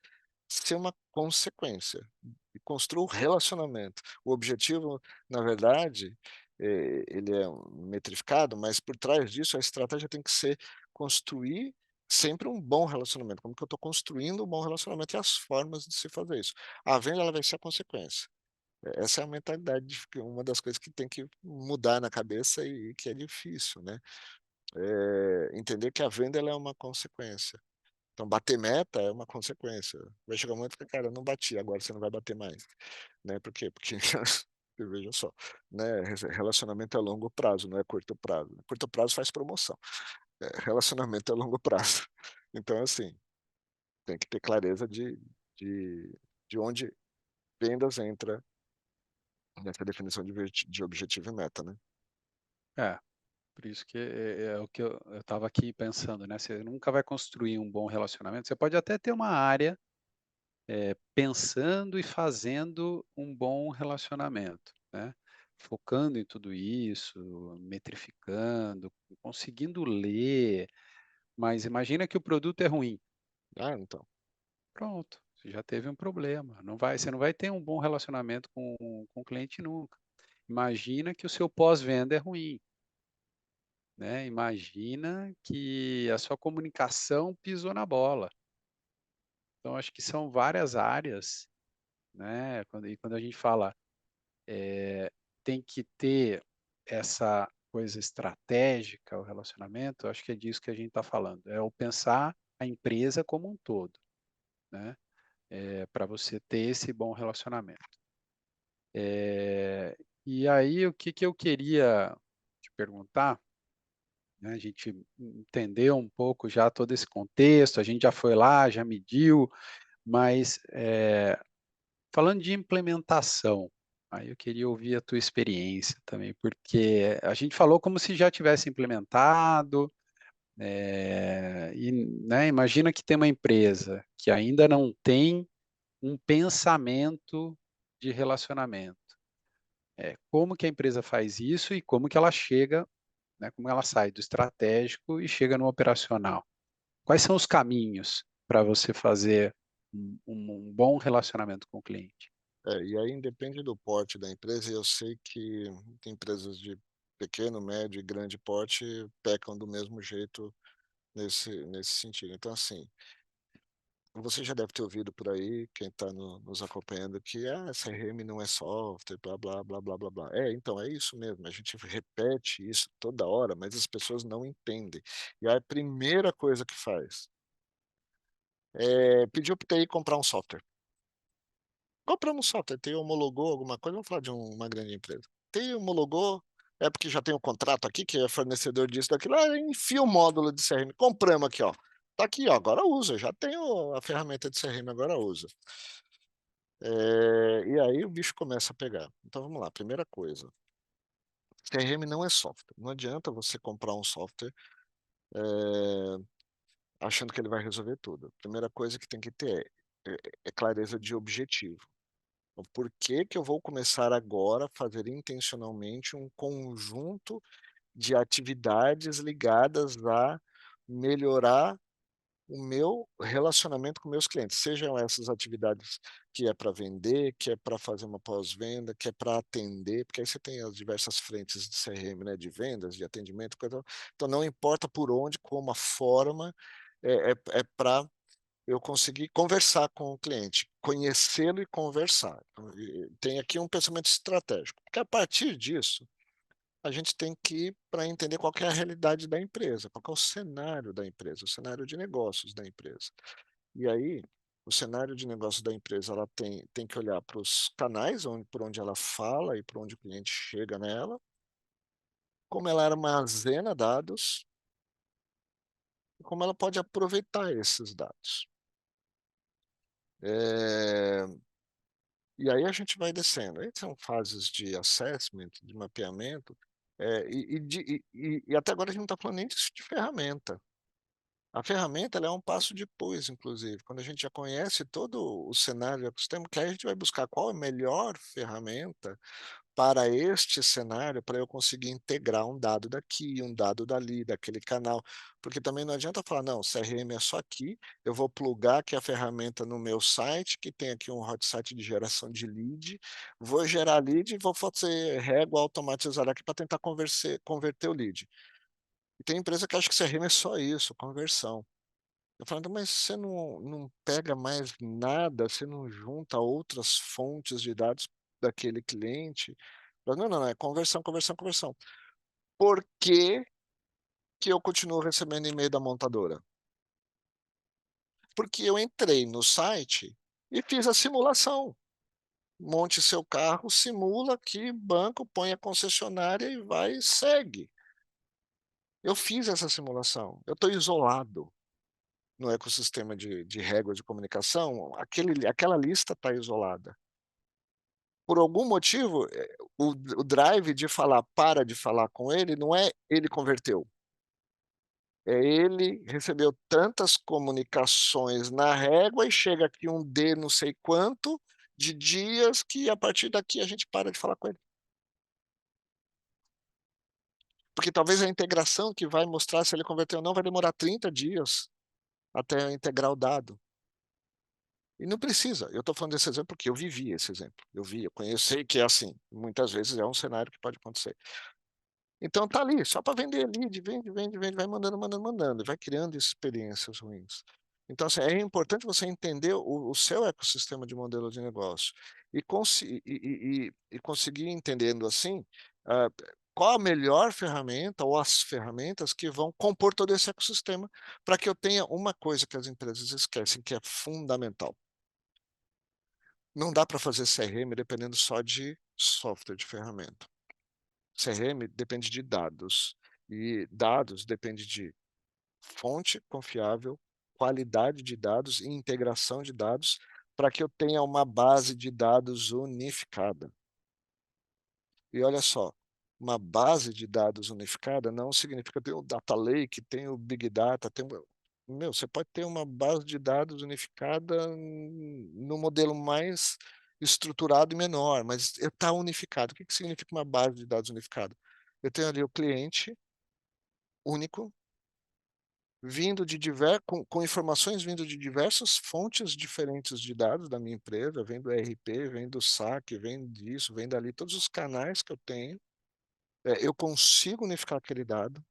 ser uma consequência, e construa o relacionamento. O objetivo, na verdade, ele é metrificado, mas por trás disso a estratégia tem que ser construir sempre um bom relacionamento, como que eu estou construindo um bom relacionamento e as formas de se fazer isso. A venda ela vai ser a consequência. Essa é a mentalidade, uma das coisas que tem que mudar na cabeça e que é difícil, né. Entender que a venda ela é uma consequência. Então bater meta é uma consequência. Vai chegar um momento que: "Cara, eu não bati, agora você não vai bater mais", né, por quê? Porque veja só, né, relacionamento é longo prazo, não é curto prazo. Curto prazo faz promoção, relacionamento é longo prazo. Então, assim, tem que ter clareza de de onde vendas entra nessa definição de objetivo e meta, né. É, por isso que é o que eu estava aqui pensando, né, você nunca vai construir um bom relacionamento, você pode até ter uma área, pensando e fazendo um bom relacionamento, né, focando em tudo isso, metrificando, conseguindo ler, mas imagina que o produto é ruim, Ah, então. pronto, você já teve um problema, você não vai ter um bom relacionamento com o cliente nunca. Imagina que o seu pós-venda é ruim, né, imagina que a sua comunicação pisou na bola. Então acho que são várias áreas, né, quando a gente fala, tem que ter essa coisa estratégica, o relacionamento, acho que é disso que a gente está falando, é o pensar a empresa como um todo, né, para você ter esse bom relacionamento. E aí o que que eu queria te perguntar, né, a gente entendeu um pouco já todo esse contexto, a gente já foi lá, já mediu, Mas, falando de implementação, aí eu queria ouvir a tua experiência também, porque a gente falou como se já tivesse implementado, e, né, imagina que tem uma empresa que ainda não tem um pensamento de relacionamento. Como que a empresa faz isso e como que ela chega, né, como ela sai do estratégico e chega no operacional? Quais são os caminhos para você fazer um bom relacionamento com o cliente? E aí independe do porte da empresa, e eu sei que tem empresas de pequeno, médio e grande porte pecam do mesmo jeito nesse sentido. Então, assim, você já deve ter ouvido por aí, quem está nos acompanhando, que CRM não é software, blá, blá, blá, blá, blá, blá. Então, é isso mesmo, a gente repete isso toda hora, mas as pessoas não entendem. E aí a primeira coisa que faz é pedir para o TI comprar um software. Compramos um software, TI homologou alguma coisa, vamos falar de uma grande empresa. TI homologou, é porque já tem um contrato aqui, que é fornecedor disso, daquilo, enfia o módulo de CRM, compramos aqui, ó. Tá aqui, ó, agora usa, já tenho a ferramenta de CRM, agora usa. E aí o bicho começa a pegar. Então vamos lá, primeira coisa. CRM não é software. Não adianta você comprar um software achando que ele vai resolver tudo. Primeira coisa que tem que ter é clareza de objetivo. O porquê que eu vou começar agora a fazer intencionalmente um conjunto de atividades ligadas a melhorar o meu relacionamento com meus clientes, sejam essas atividades que é para vender, que é para fazer uma pós-venda, que é para atender, porque aí você tem as diversas frentes de CRM, né, de vendas, de atendimento, coisa. Então não importa por onde, como a forma, é para eu conseguir conversar com o cliente, conhecê-lo e conversar. Tem aqui um pensamento estratégico, porque a partir disso a gente tem que ir para entender qual que é a realidade da empresa, qual que é o cenário da empresa, o cenário de negócios da empresa. E aí, o cenário de negócios da empresa, ela tem que olhar para os canais por onde ela fala e por onde o cliente chega nela, como ela armazena dados e como ela pode aproveitar esses dados. É, E aí a gente vai descendo. Aí são fases de assessment, de mapeamento, e até agora a gente não está falando nem disso de ferramenta. A ferramenta ela é um passo depois, inclusive, quando a gente já conhece todo o cenário do ecossistema, que aí a gente vai buscar qual é a melhor ferramenta para este cenário, para eu conseguir integrar um dado daqui, um dado dali, daquele canal, porque também não adianta falar, não, CRM é só aqui, eu vou plugar aqui a ferramenta no meu site, que tem aqui um hot site de geração de lead, vou gerar lead e vou fazer régua automatizada aqui para tentar converter o lead. E tem empresa que acha que CRM é só isso, conversão. Eu falo, mas você não pega mais nada, você não junta outras fontes de dados daquele cliente? Não, não, é conversão, conversão, conversão. Por que que eu continuo recebendo e-mail da montadora? Porque eu entrei no site e fiz a simulação. Monte seu carro, simula que banco, põe a concessionária e vai e segue. Eu fiz essa simulação. Eu estou isolado no ecossistema de régua de comunicação. Aquela lista está isolada. Por algum motivo, o drive de falar, para de falar com ele, não é ele converteu. Ele recebeu tantas comunicações na régua e chega aqui um D não sei quanto de dias que a partir daqui a gente para de falar com ele. Porque talvez a integração que vai mostrar se ele converteu ou não vai demorar 30 dias até integrar o dado. E não precisa. Eu estou falando desse exemplo porque eu vivi esse exemplo. Eu conheço, sei que é assim. Muitas vezes é um cenário que pode acontecer. Então tá ali, só para vender lead, vende, vende, vende, vai mandando, mandando, mandando, vai criando experiências ruins. Então, assim, é importante você entender o seu ecossistema de modelo de negócio e conseguir entendendo assim, ah, qual a melhor ferramenta ou as ferramentas que vão compor todo esse ecossistema para que eu tenha uma coisa que as empresas esquecem, que é fundamental. Não dá para fazer CRM dependendo só de software, de ferramenta. CRM depende de dados, e dados depende de fonte confiável, qualidade de dados e integração de dados para que eu tenha uma base de dados unificada. E olha só, uma base de dados unificada não significa ter o data lake, tem o big data, você pode ter uma base de dados unificada no modelo mais estruturado e menor, mas está unificado. O que significa uma base de dados unificada? Eu tenho ali o cliente único, vindo de com informações vindo de diversas fontes diferentes de dados da minha empresa, vem do ERP, vem do SAC, vem disso, vem dali, todos os canais que eu tenho. Eu consigo unificar aquele dado,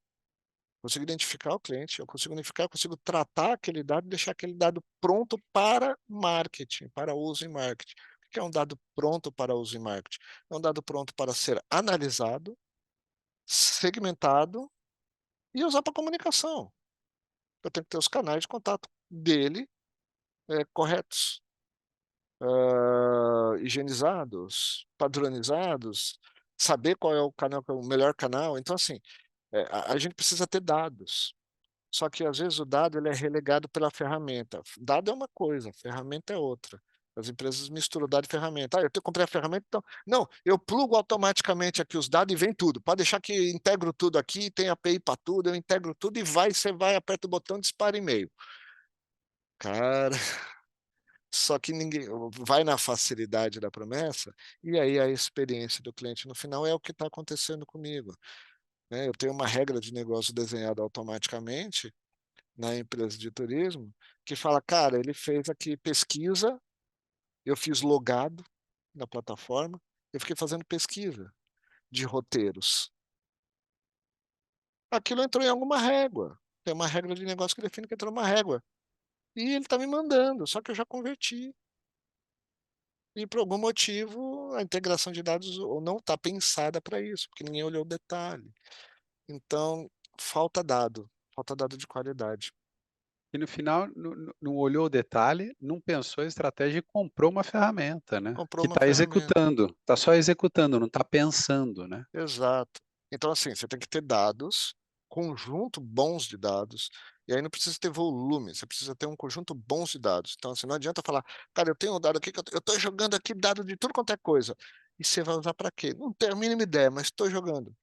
consigo identificar o cliente, eu consigo unificar, eu consigo tratar aquele dado e deixar aquele dado pronto para marketing, para uso em marketing. O que é um dado pronto para uso em marketing? É um dado pronto para ser analisado, segmentado e usar para comunicação. Eu tenho que ter os canais de contato dele corretos, higienizados, padronizados, saber qual é o canal, que é o melhor canal. Então, assim, a gente precisa ter dados. Só que às vezes o dado ele é relegado pela ferramenta. Dado é uma coisa, ferramenta é outra. As empresas misturam dado e ferramenta. Eu comprei a ferramenta, então. Não, eu plugo automaticamente aqui os dados e vem tudo. Pode deixar que integro tudo aqui, tem API para tudo, eu integro tudo e você vai, aperta o botão, dispara e-mail. Cara, só que ninguém vai na facilidade da promessa, e aí a experiência do cliente no final é o que está acontecendo comigo. Né? Eu tenho uma regra de negócio desenhada automaticamente na empresa de turismo, que fala, cara, ele fez aqui pesquisa, eu fiz logado na plataforma, eu fiquei fazendo pesquisa de roteiros. Aquilo entrou em alguma régua. Tem uma regra de negócio que define que entrou uma régua. E ele está me mandando, só que eu já converti. E por algum motivo a integração de dados ou não está pensada para isso, porque ninguém olhou o detalhe. Então, falta dado de qualidade. E no final não olhou o detalhe, não pensou a estratégia e comprou uma ferramenta, né? Comprou Que uma está ferramenta. executando, está só executando, não está pensando, né? Exato. Então, assim, você tem que ter dados, conjunto bons de dados, e aí não precisa ter volume, você precisa ter um conjunto bons de dados. Então, assim, não adianta falar, cara, eu tenho um dado aqui, que eu estou jogando aqui dado de tudo quanto é coisa. E você vai usar para quê? Não tenho a mínima ideia, mas estou jogando.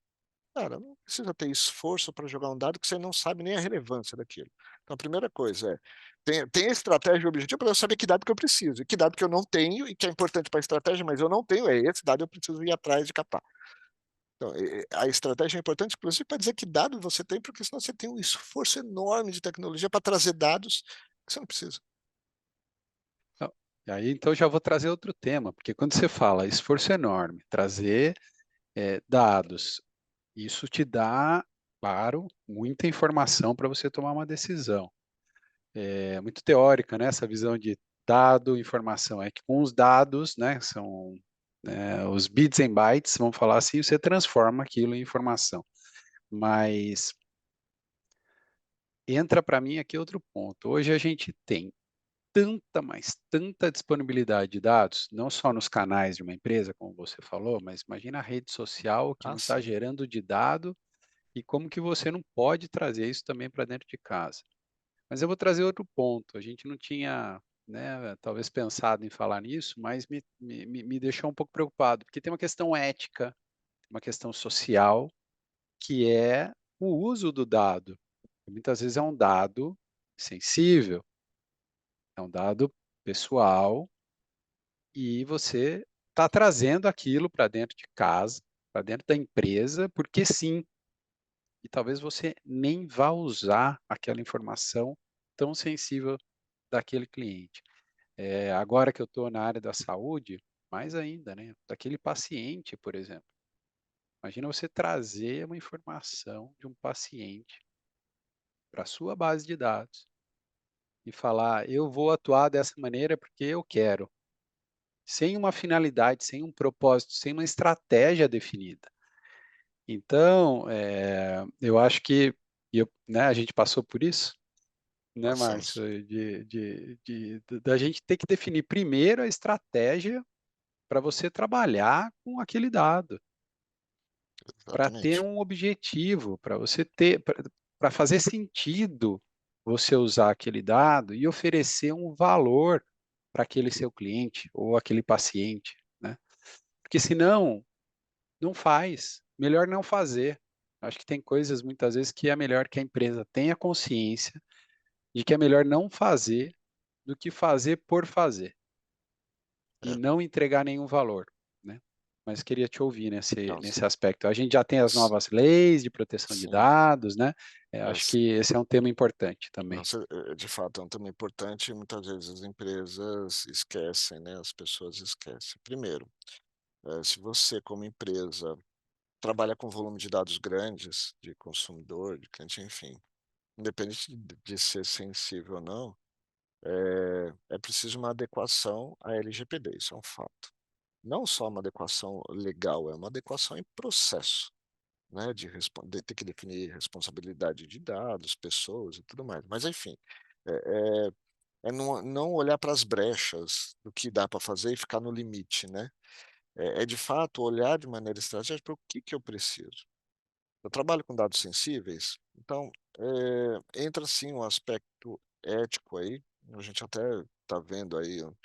Cara, não precisa ter esforço para jogar um dado que você não sabe nem a relevância daquilo. Então, a primeira coisa tem estratégia e objetivo para eu saber que dado que eu preciso, e que dado que eu não tenho, e que é importante para a estratégia, mas eu não tenho, é esse dado eu preciso ir atrás de captar. Então, a estratégia é importante, inclusive, para dizer que dado você tem, porque senão você tem um esforço enorme de tecnologia para trazer dados que você não precisa. Então, e aí, então, já vou trazer outro tema, porque quando você fala esforço enorme, trazer dados, isso te dá, claro, muita informação para você tomar uma decisão. É muito teórica, né, essa visão de dado, informação. É que com os dados, né, são os bits and bytes, vamos falar assim, você transforma aquilo em informação. Mas entra para mim aqui outro ponto. Hoje a gente tem tanta, mas tanta disponibilidade de dados, não só nos canais de uma empresa, como você falou, mas imagina a rede social que Ah, não está sim. gerando de dado e como que você não pode trazer isso também para dentro de casa. Mas eu vou trazer outro ponto. A gente não tinha, né, talvez pensado em falar nisso, mas me deixou um pouco preocupado, porque tem uma questão ética, uma questão social, que é o uso do dado. Muitas vezes é um dado sensível, é um dado pessoal, e você está trazendo aquilo para dentro de casa, para dentro da empresa, porque sim, e talvez você nem vá usar aquela informação tão sensível daquele cliente. Agora que eu estou na área da saúde, mais ainda, né? Daquele paciente, por exemplo. Imagina você trazer uma informação de um paciente para a sua base de dados e falar, eu vou atuar dessa maneira porque eu quero, sem uma finalidade, sem um propósito, sem uma estratégia definida. Então, eu acho que né, a gente passou por isso, né, Passamos. Márcio, da gente ter que definir primeiro a estratégia para você trabalhar com aquele dado, para ter Exatamente. um objetivo, para você ter, para fazer sentido você usar aquele dado e oferecer um valor para aquele seu cliente ou aquele paciente, né. Porque senão, não faz, melhor não fazer. Acho que tem coisas muitas vezes que é melhor que a empresa tenha consciência de que é melhor não fazer do que fazer por fazer e É, não entregar nenhum valor, né. Mas queria te ouvir nesse não, nesse aspecto. A gente já tem as s- novas leis de proteção de sim, dados, né, é, acho que esse é um tema importante também. de fato é um tema importante e muitas vezes as empresas esquecem, né? As pessoas esquecem. Primeiro, se você como empresa trabalha com volume de dados grandes, de consumidor, de cliente, enfim, independente de ser sensível ou não, é preciso uma adequação à LGPD, isso é um fato. Não só uma adequação legal, é uma adequação em processo, né, de ter que definir responsabilidade de dados, pessoas e tudo mais. Mas enfim, é é é não olhar para as brechas do que dá para fazer e ficar no limite, né. É de fato olhar de maneira estratégica para o que que eu preciso. Eu trabalho com dados sensíveis, então, entra sim um aspecto ético aí, a gente até está vendo aí, não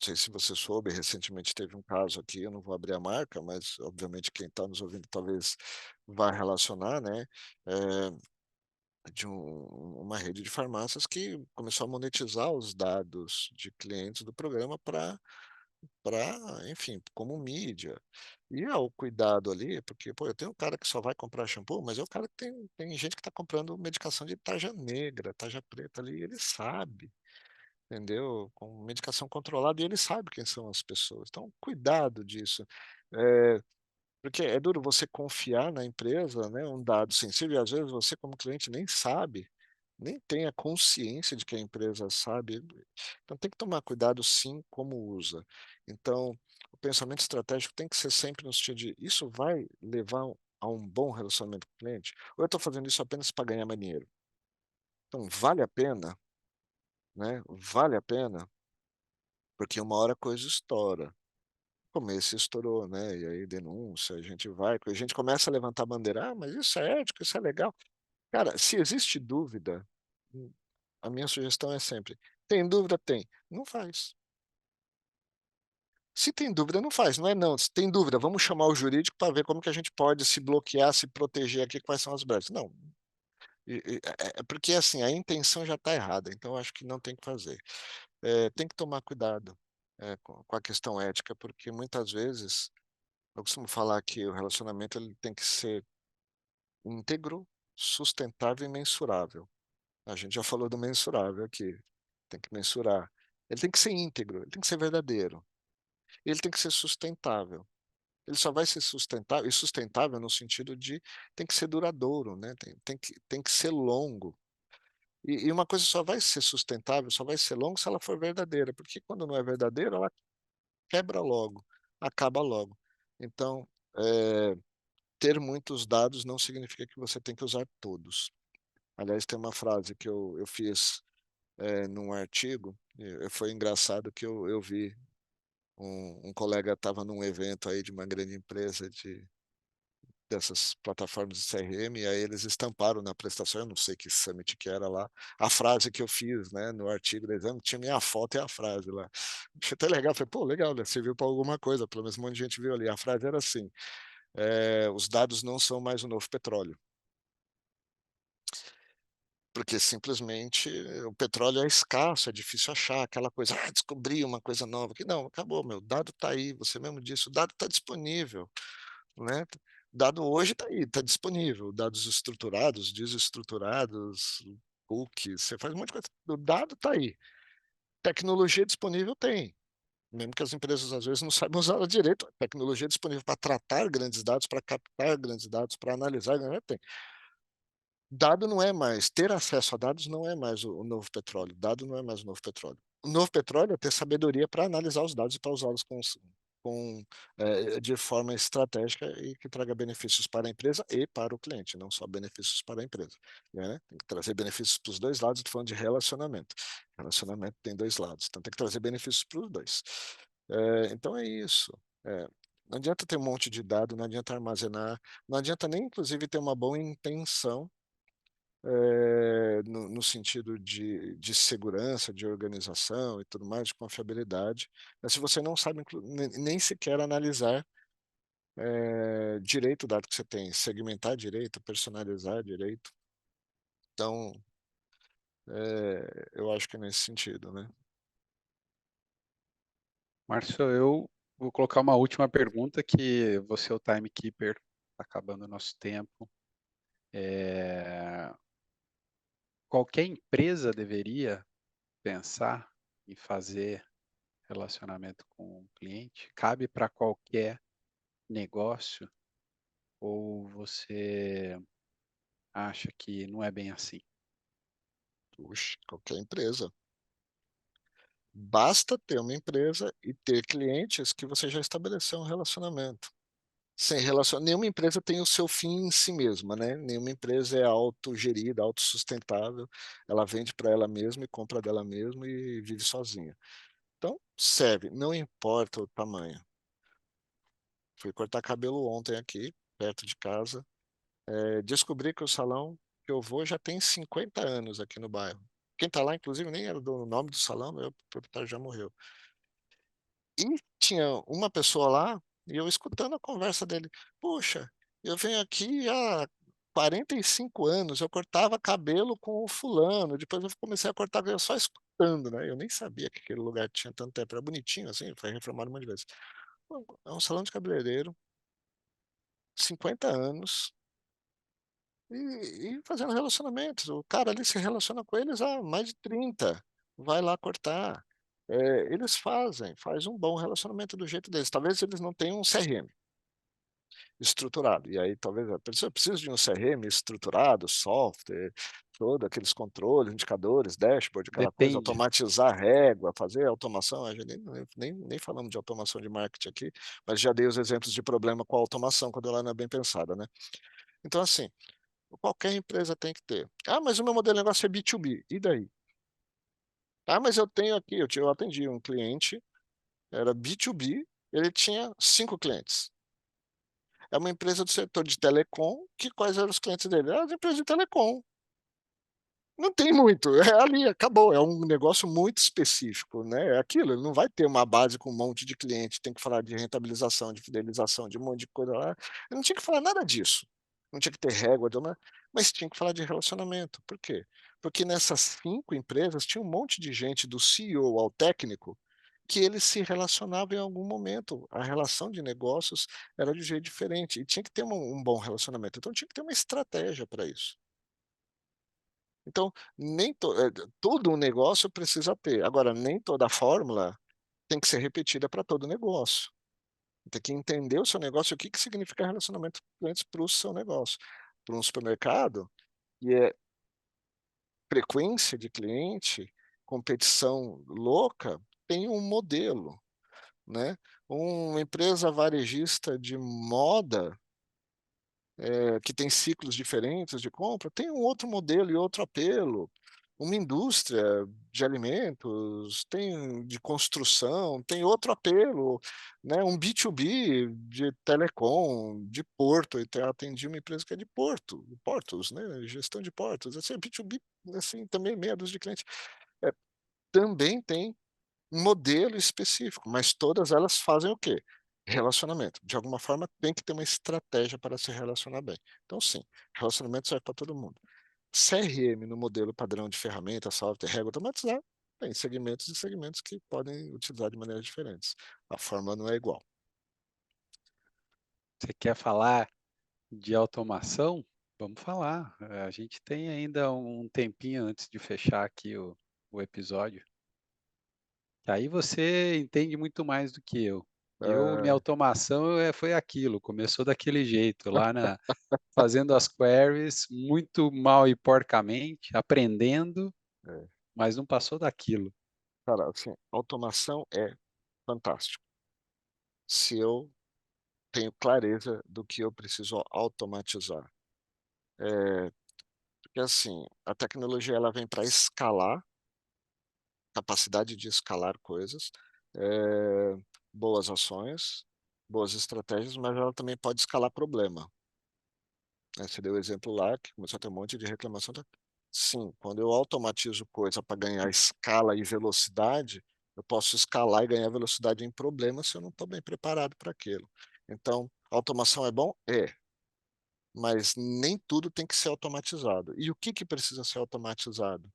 sei se você soube, recentemente teve um caso aqui, eu não vou abrir a marca, mas obviamente quem está nos ouvindo talvez vá relacionar, né, eh, de uma rede de farmácias que começou a monetizar os dados de clientes do programa para, enfim, como mídia. E é o cuidado ali, porque, pô, eu tenho um cara que só vai comprar shampoo, mas é o cara que tem gente que está comprando medicação de tarja negra, tarja preta ali, e ele sabe, entendeu? Com medicação controlada, e ele sabe quem são as pessoas. Então, cuidado disso. Eh, Porque é duro você confiar na empresa, né, um dado sensível, e às vezes você como cliente nem sabe, nem tem a consciência de que a empresa sabe. Então tem que tomar cuidado sim como usa. Então, o pensamento estratégico tem que ser sempre no sentido de: "Isso vai levar a um bom relacionamento com o cliente? Ou eu estou fazendo isso apenas para ganhar mais dinheiro?". Então vale a pena, né, vale a pena, porque uma hora a coisa estoura. No começo estourou, né, e aí denúncia, a gente começa a levantar a bandeira: "Ah, mas isso é ético, isso é legal". Cara, se existe dúvida, hum, a minha sugestão é sempre: tem dúvida? Tem, não faz. Se tem dúvida, não faz, não é não, se tem dúvida, vamos chamar o jurídico para ver como que a gente pode se bloquear, se proteger aqui, quais são as brechas. Não, é porque, assim, a intenção já está errada, então eu acho que não tem que fazer. Tem que tomar cuidado, com a questão ética, porque muitas vezes eu costumo falar que o relacionamento ele tem que ser íntegro, sustentável e mensurável. A gente já falou do mensurável aqui, tem que mensurar. Ele tem que ser íntegro, ele tem que ser verdadeiro, ele tem que ser sustentável. Ele só vai ser sustentável e sustentável no sentido de tem que ser duradouro, né, tem que ser longo. E uma coisa só vai ser sustentável, só vai ser longo se ela for verdadeira, porque quando não é verdadeira, ela quebra logo, acaba logo. Então, eh, ter muitos dados não significa que você tem que usar todos. Aliás, tem uma frase que eu fiz, num artigo, foi engraçado que eu vi um colega estava num evento aí de uma grande empresa dessas plataformas de CRM, e aí eles estamparam na prestação, eu não sei que summit que era lá, a frase que eu fiz, né, no artigo do exame, tinha minha foto e a frase lá. Achei até legal, falei: "Pô, legal, né, serviu para alguma coisa, pelo menos um monte de gente viu ali". A frase era assim: "Os dados não são mais o novo petróleo". Porque simplesmente o petróleo é escasso, é difícil achar aquela coisa: "Ah, descobri uma coisa nova", que não, acabou meu, o dado está aí, você mesmo disse, o dado está disponível, né. Dado hoje está aí, está disponível, dados estruturados, desestruturados, cookies, você faz um monte de coisa, o dado está aí. Tecnologia disponível tem, mesmo que as empresas às vezes não saibam usá-la direito, tecnologia disponível para tratar grandes dados, para captar grandes dados, para analisar, tem. Dado não é mais ter acesso a dados não é mais o novo petróleo, dado não é mais o novo petróleo. O novo petróleo é ter sabedoria para analisar os dados e para usá-los de forma estratégica e que traga benefícios para a empresa e para o cliente, não só benefícios para a empresa, né. Tem que trazer benefícios para os 2 lados, estou falando de relacionamento. Relacionamento tem 2 lados, então tem que trazer benefícios para os 2. Então é isso. Não adianta ter um monte de dado, não adianta armazenar, não adianta nem inclusive ter uma boa intenção no sentido de segurança, de organização e tudo mais, de confiabilidade, mas se você não sabe nem sequer analisar direito o dado que você tem, segmentar direito, personalizar direito, então eu acho que é nesse sentido, né? Márcio, eu vou colocar uma última pergunta que você é o timekeeper, está acabando o nosso tempo. Qualquer empresa deveria pensar em fazer relacionamento com o cliente? Cabe para qualquer negócio? Ou você acha que não é bem assim? Puxa, qualquer empresa. Basta ter uma empresa e ter clientes que você já estabeleceu um relacionamento. Sem nenhuma empresa tem o seu fim em si mesma, né? Nenhuma empresa é autogerida, autossustentável. Ela vende para ela mesma e compra dela mesma e vive sozinha. Então, serve, não importa o tamanho. Fui cortar cabelo ontem aqui, perto de casa. Descobri que o salão que eu vou já tem 50 anos aqui no bairro. Quem está lá, inclusive, nem era do nome do salão, o proprietário já morreu. E tinha uma pessoa lá, e eu escutando a conversa dele. Puxa, eu venho aqui há 45 anos, eu cortava cabelo com o fulano, depois eu comecei a cortar cabelo só escutando, né? Eu nem sabia que aquele lugar tinha tanto tempo, era bonitinho assim, foi reformado um monte de vezes. É um salão de cabeleireiro, 50 anos, e fazendo relacionamentos. O cara ali se relaciona com eles há mais de 30, vai lá cortar. Eles faz um bom relacionamento do jeito deles. Talvez eles não tenham um CRM estruturado, e aí talvez a pessoa precise de um CRM estruturado, software, todos aqueles controles, indicadores, dashboard, aquela coisa, Depende. automatizar régua, fazer automação. A gente nem falamos de automação de marketing aqui, mas já dei os exemplos de problema com a automação, quando ela não é bem pensada, né? Então, assim, qualquer empresa tem que ter. Ah, mas o meu modelo de negócio é B2B. E daí? Ah, mas eu tenho aqui, eu atendi um cliente, era B2B, ele tinha 5 clientes. É uma empresa do setor de telecom, que quais eram os clientes dele? As empresas de telecom. Não tem muito, é ali, acabou. É um negócio muito específico, né? É aquilo, ele não vai ter uma base com um monte de cliente, tem que falar de rentabilização, de fidelização, de um monte de coisa lá. Ele não tinha que falar nada disso. Não tinha que ter régua, mas tinha que falar de relacionamento. Por quê? Porque nessas 5 empresas tinha um monte de gente, do CEO ao técnico, que eles se relacionavam em algum momento. A relação de negócios era de um jeito diferente e tinha que ter um bom relacionamento. Então tinha que ter uma estratégia para isso. Então, nem todo o negócio precisa ter. Agora, nem toda fórmula tem que ser repetida para todo negócio. Tem que entender o seu negócio, o que significa relacionamento com clientes para o seu negócio. Para um supermercado, e é frequência de cliente, competição louca, tem um modelo, né? Uma empresa varejista de moda, que tem ciclos diferentes de compra, tem um outro modelo e outro apelo. Uma indústria de alimentos, tem de construção, tem outro apelo, né? Um B2B de telecom, de porto, eu atendi uma empresa que é de portos, né? Gestão de portos, assim, B2B, assim, também meia dúzia de clientes. É, também tem um modelo específico, mas todas elas fazem o quê? Relacionamento. De alguma forma, tem que ter uma estratégia para se relacionar bem. Então, sim, relacionamento serve para todo mundo. CRM no modelo padrão de ferramenta, software, régua automatizada, tem segmentos e segmentos que podem utilizar de maneiras diferentes. A forma não é igual. Você quer falar de automação? Vamos falar. A gente tem ainda um tempinho antes de fechar aqui o episódio. Aí você entende muito mais do que eu. Minha É, automação foi aquilo, começou daquele jeito, fazendo as queries, muito mal e porcamente, aprendendo, é. mas não passou daquilo. Cara, assim, automação é fantástico. Se eu tenho clareza do que eu preciso automatizar. É, porque assim, a tecnologia ela vem para escalar, capacidade de escalar coisas, eh, boas ações, boas estratégias, mas ela também pode escalar problema. Você deu o exemplo lá, que começou a ter um monte de reclamação. Sim, quando eu automatizo coisa para ganhar escala e velocidade, eu posso escalar e ganhar velocidade em problemas se eu não estou bem preparado para aquilo. Então, automação é bom? É, mas nem tudo tem que ser automatizado. E o que que precisa ser automatizado?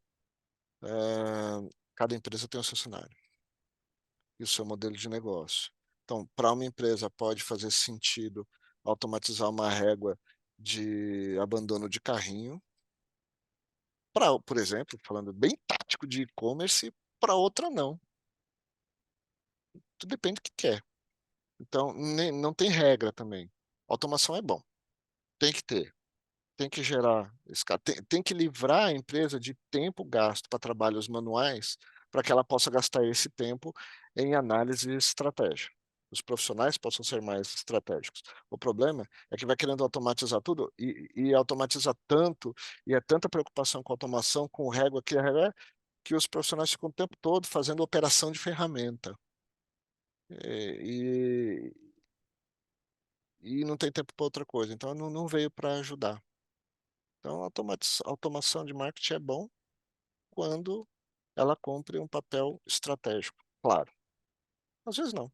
Cada empresa tem o seu cenário e o seu modelo de negócio. Então, para uma empresa pode fazer sentido automatizar uma régua de abandono de carrinho, para, por exemplo, falando bem tático de e-commerce, para outra não. Tudo depende do que quer. Então, não tem regra também. Automação é bom, tem que ter. Tem que gerar, tem que livrar a empresa de tempo gasto para trabalhos manuais, para que ela possa gastar esse tempo em análise e estratégia. Os profissionais possam ser mais estratégicos. O problema é que vai querendo automatizar tudo e automatiza tanto, e é tanta preocupação com automação, com régua, que os profissionais ficam o tempo todo fazendo operação de ferramenta. E, e não tem tempo para outra coisa. Então, não veio para ajudar. Então, automação de marketing é bom quando ela cumpre um papel estratégico, claro. Às vezes não.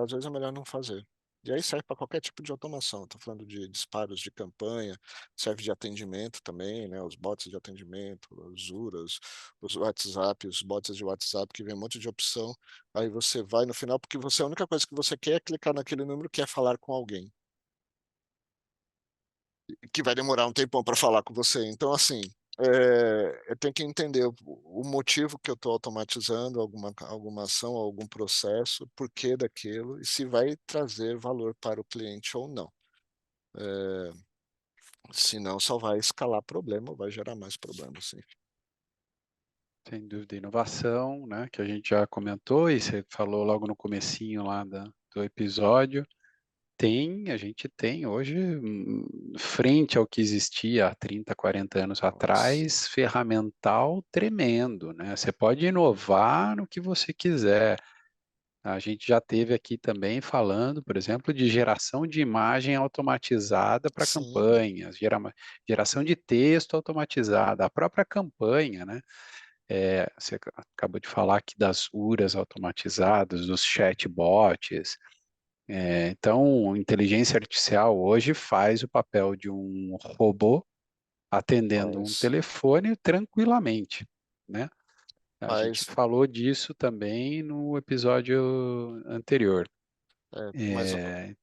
Às vezes é melhor não fazer. E aí serve para qualquer tipo de automação. Estou falando de disparos de campanha, serve de atendimento também, né? Os bots de atendimento, os URAs, os WhatsApp, os bots de WhatsApp, que vem um monte de opção. Aí você vai no final, porque a única coisa que você quer é clicar naquele número que é falar com alguém, que vai demorar um tempão para falar com você. Então, assim, eu tenho que entender o motivo que eu estou automatizando alguma ação, algum processo, o porquê daquilo e se vai trazer valor para o cliente ou não. Senão só vai escalar problema, vai gerar mais problemas, sim. Sem dúvida, inovação, né, que a gente já comentou e você falou logo no comecinho lá do episódio. A gente tem hoje, frente ao que existia há 30, 40 anos Nossa, atrás, ferramental tremendo, né? Você pode inovar no que você quiser. A gente já teve aqui também falando, por exemplo, de geração de imagem automatizada para sim, campanhas, geração de texto automatizada, a própria campanha, né? Você acabou de falar aqui das URAs automatizadas, dos chatbots. Então, inteligência artificial hoje faz o papel de um robô atendendo um faz, telefone tranquilamente, né? A gente faz, falou disso também no episódio anterior. mas É,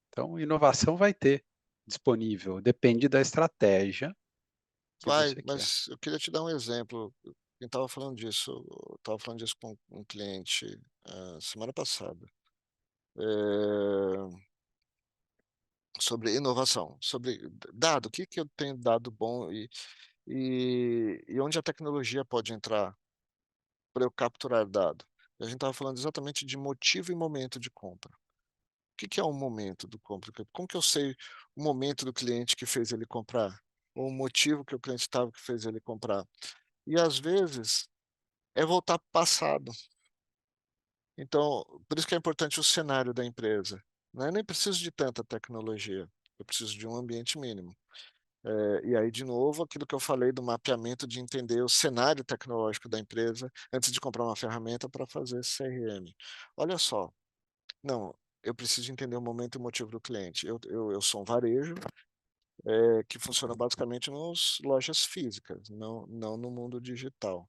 então, inovação vai ter disponível, depende da estratégia que vai, você quer. mas eu queria te dar um exemplo. Quem estava falando disso, eu estava falando disso com um cliente semana passada. É, sobre inovação, sobre dado, o que que eu tenho dado bom e onde a tecnologia pode entrar para eu capturar dado. A gente estava falando exatamente de motivo e momento de compra. O que que é o momento do compra? Como que eu sei o momento do cliente que fez ele comprar? Ou o motivo que o cliente estava que fez ele comprar? E às vezes é voltar para o passado. Então, por isso que é importante o cenário da empresa. Né? Eu nem preciso de tanta tecnologia, eu preciso de um ambiente mínimo. E aí, de novo, aquilo que eu falei do mapeamento de entender o cenário tecnológico da empresa antes de comprar uma ferramenta para fazer CRM. Olha só, não, eu preciso entender o momento e o motivo do cliente. Eu sou um varejo que funciona basicamente nas lojas físicas, não no mundo digital.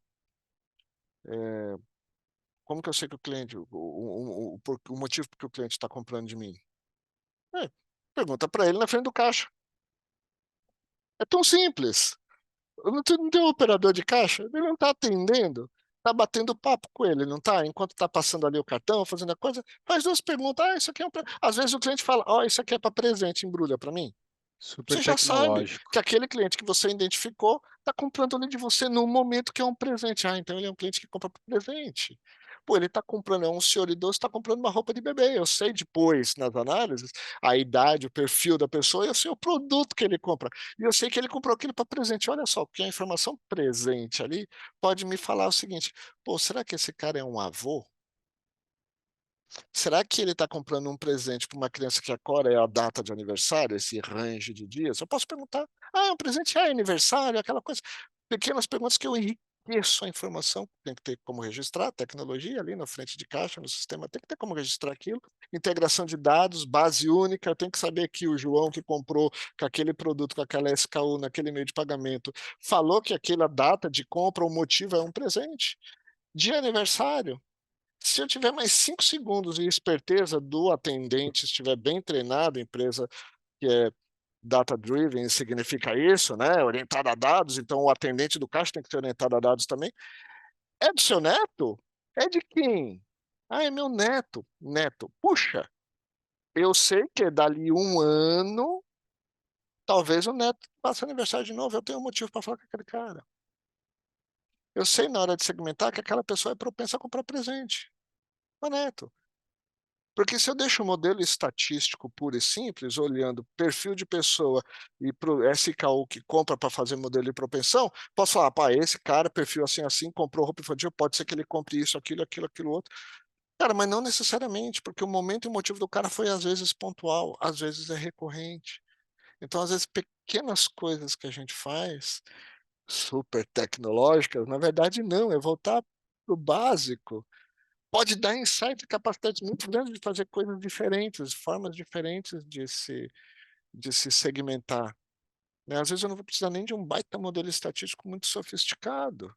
Como que eu sei que o cliente, o motivo que o cliente está comprando de mim? É, pergunta para ele na frente do caixa. É tão simples. Não tem um operador de caixa? Ele não está atendendo, está batendo papo com ele, não está? Enquanto está passando ali o cartão, fazendo a coisa, faz duas perguntas. Isso aqui é Às vezes o cliente fala, isso aqui é para presente, embrulha para mim. Super Você já sabe tecnológico. que aquele cliente que você identificou está comprando ali de você no momento que é um presente. Então ele é um cliente que compra por presente. Pô, ele está comprando, é um senhor idoso, está comprando uma roupa de bebê. Eu sei depois, nas análises, a idade, o perfil da pessoa, eu sei o produto que ele compra. E eu sei que ele comprou aquilo para presente. Olha só, porque a informação presente ali pode me falar o seguinte: pô, será que esse cara é um avô? Será que ele está comprando um presente para uma criança que agora é a data de aniversário, esse range de dias? Eu posso perguntar: "Ah, é um presente? Ah, é aniversário?", aquela coisa. Pequenas perguntas que eu enriqueço a informação, tem que ter como registrar, tecnologia ali na frente de caixa, no sistema, tem que ter como registrar aquilo. Integração de dados, base única, eu tenho que saber que o João que comprou com aquele produto, com aquela SKU, naquele meio de pagamento, falou que aquela data de compra, o motivo é um presente. De aniversário, se eu tiver mais 5 segundos e esperteza do atendente estiver bem treinado, empresa que é data driven significa isso, né, orientada a dados, então o atendente do caixa tem que ser orientado a dados também. "É do seu neto?", "É de quem?", "Ah, é meu neto". Neto, puxa, eu sei que dali 1 ano, talvez o neto faça aniversário de novo, eu tenho um motivo para falar com aquele cara. Eu sei na hora de segmentar que aquela pessoa é propensa a comprar presente. "Ô neto". Porque se eu deixo o modelo estatístico puro e simples, olhando perfil de pessoa e para o SKU que compra para fazer modelo de propensão, posso falar: "Pá, esse cara, perfil assim, assim, comprou roupa infantil, pode ser que ele compre isso, aquilo, aquilo, aquilo outro". Cara, mas não necessariamente, porque o momento e o motivo do cara foi às vezes pontual, às vezes é recorrente. Então, às vezes, pequenas coisas que a gente faz, super tecnológicas, na verdade não, é voltar para o básico. Pode dar insight e capacidades muito grandes de fazer coisas diferentes, formas diferentes de se segmentar, né. Às vezes eu não vou precisar nem de um baita modelo estatístico muito sofisticado,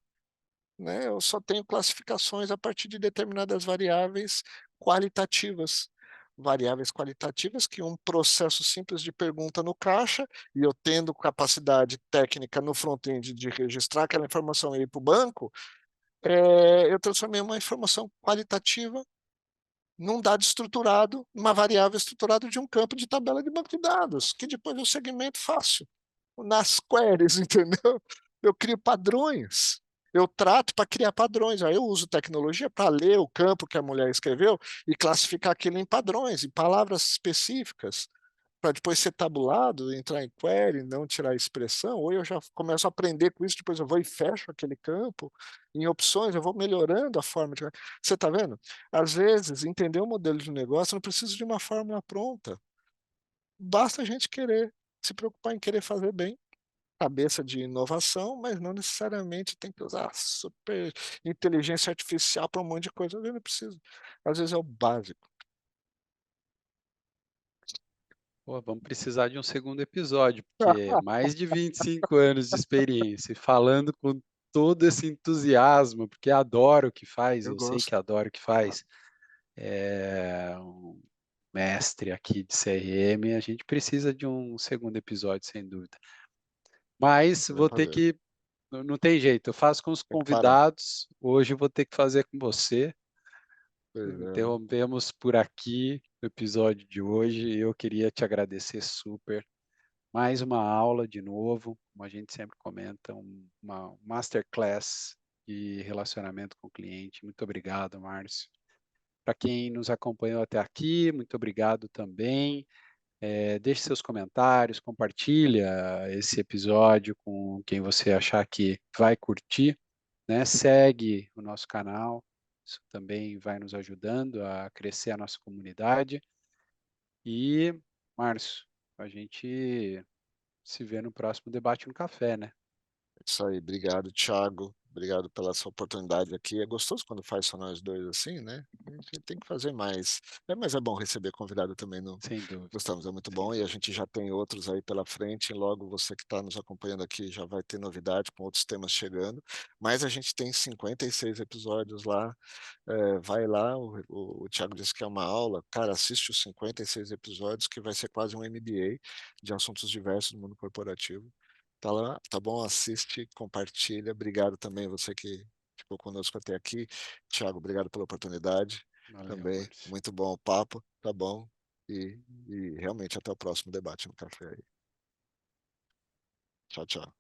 né, eu só tenho classificações a partir de determinadas variáveis qualitativas. Variáveis qualitativas que um processo simples de pergunta no caixa, e eu tendo capacidade técnica no front-end de registrar aquela informação e ir para o banco, eu transformei uma informação qualitativa num dado estruturado, uma variável estruturada de um campo de tabela de banco de dados, que depois eu segmento fácil, nas queries, entendeu? Eu crio padrões, eu trato para criar padrões, aí eu uso tecnologia para ler o campo que a mulher escreveu e classificar aquilo em padrões, em palavras específicas, para depois ser tabulado, entrar em query, não tirar a expressão, ou eu já começo a aprender com isso, depois eu vou e fecho aquele campo, em opções, eu vou melhorando a forma de. Você está vendo? Às vezes, entender o modelo de negócio não precisa de uma fórmula pronta, basta a gente querer, se preocupar em querer fazer bem, cabeça de inovação, mas não necessariamente tem que usar super inteligência artificial para um monte de coisa, às vezes não precisa, às vezes é o básico. Pô, vamos precisar de um segundo episódio, porque mais de 25 anos de experiência e falando com todo esse entusiasmo, porque adoro o que faz, Eu eu sei que gosto. adoro o que faz, um mestre aqui de CRM, a gente precisa de um segundo episódio, sem dúvida. Mas Vai vou ter fazer. que, não tem jeito, eu faço com os Tem que parar. convidados, hoje eu vou ter que fazer com você. Pois é. Interrompemos por aqui o episódio de hoje. Eu queria te agradecer super. Mais uma aula de novo, como a gente sempre comenta, uma masterclass de relacionamento com o cliente. Muito obrigado, Márcio. Para quem nos acompanhou até aqui, muito obrigado também. Deixe seus comentários, compartilha esse episódio com quem você achar que vai curtir, né? Segue o nosso canal, isso também vai nos ajudando a crescer a nossa comunidade. E, Márcio, a gente se vê no próximo debate no café, né? Isso aí, obrigado, Thiago. Obrigado pela essa oportunidade aqui. É gostoso quando faz só nós dois assim, né? A gente tem que fazer mais. Mas é bom receber convidado também. No... Sem dúvida, Gostamos, é muito sem bom. E a dúvida. gente já tem outros aí pela frente. Logo, você que está nos acompanhando aqui já vai ter novidade com outros temas chegando. Mas a gente tem 56 episódios lá. Vai lá, o Thiago disse que é uma aula. Cara, assiste os 56 episódios, que vai ser quase um MBA de assuntos diversos do mundo corporativo. Tá lá, tá bom? Assiste, compartilha. Obrigado também você que ficou conosco até aqui. Thiago, obrigado pela oportunidade. Valeu, Também, Márcio. muito bom o papo, tá bom? E realmente até o próximo debate no café aí. Tchau, tchau.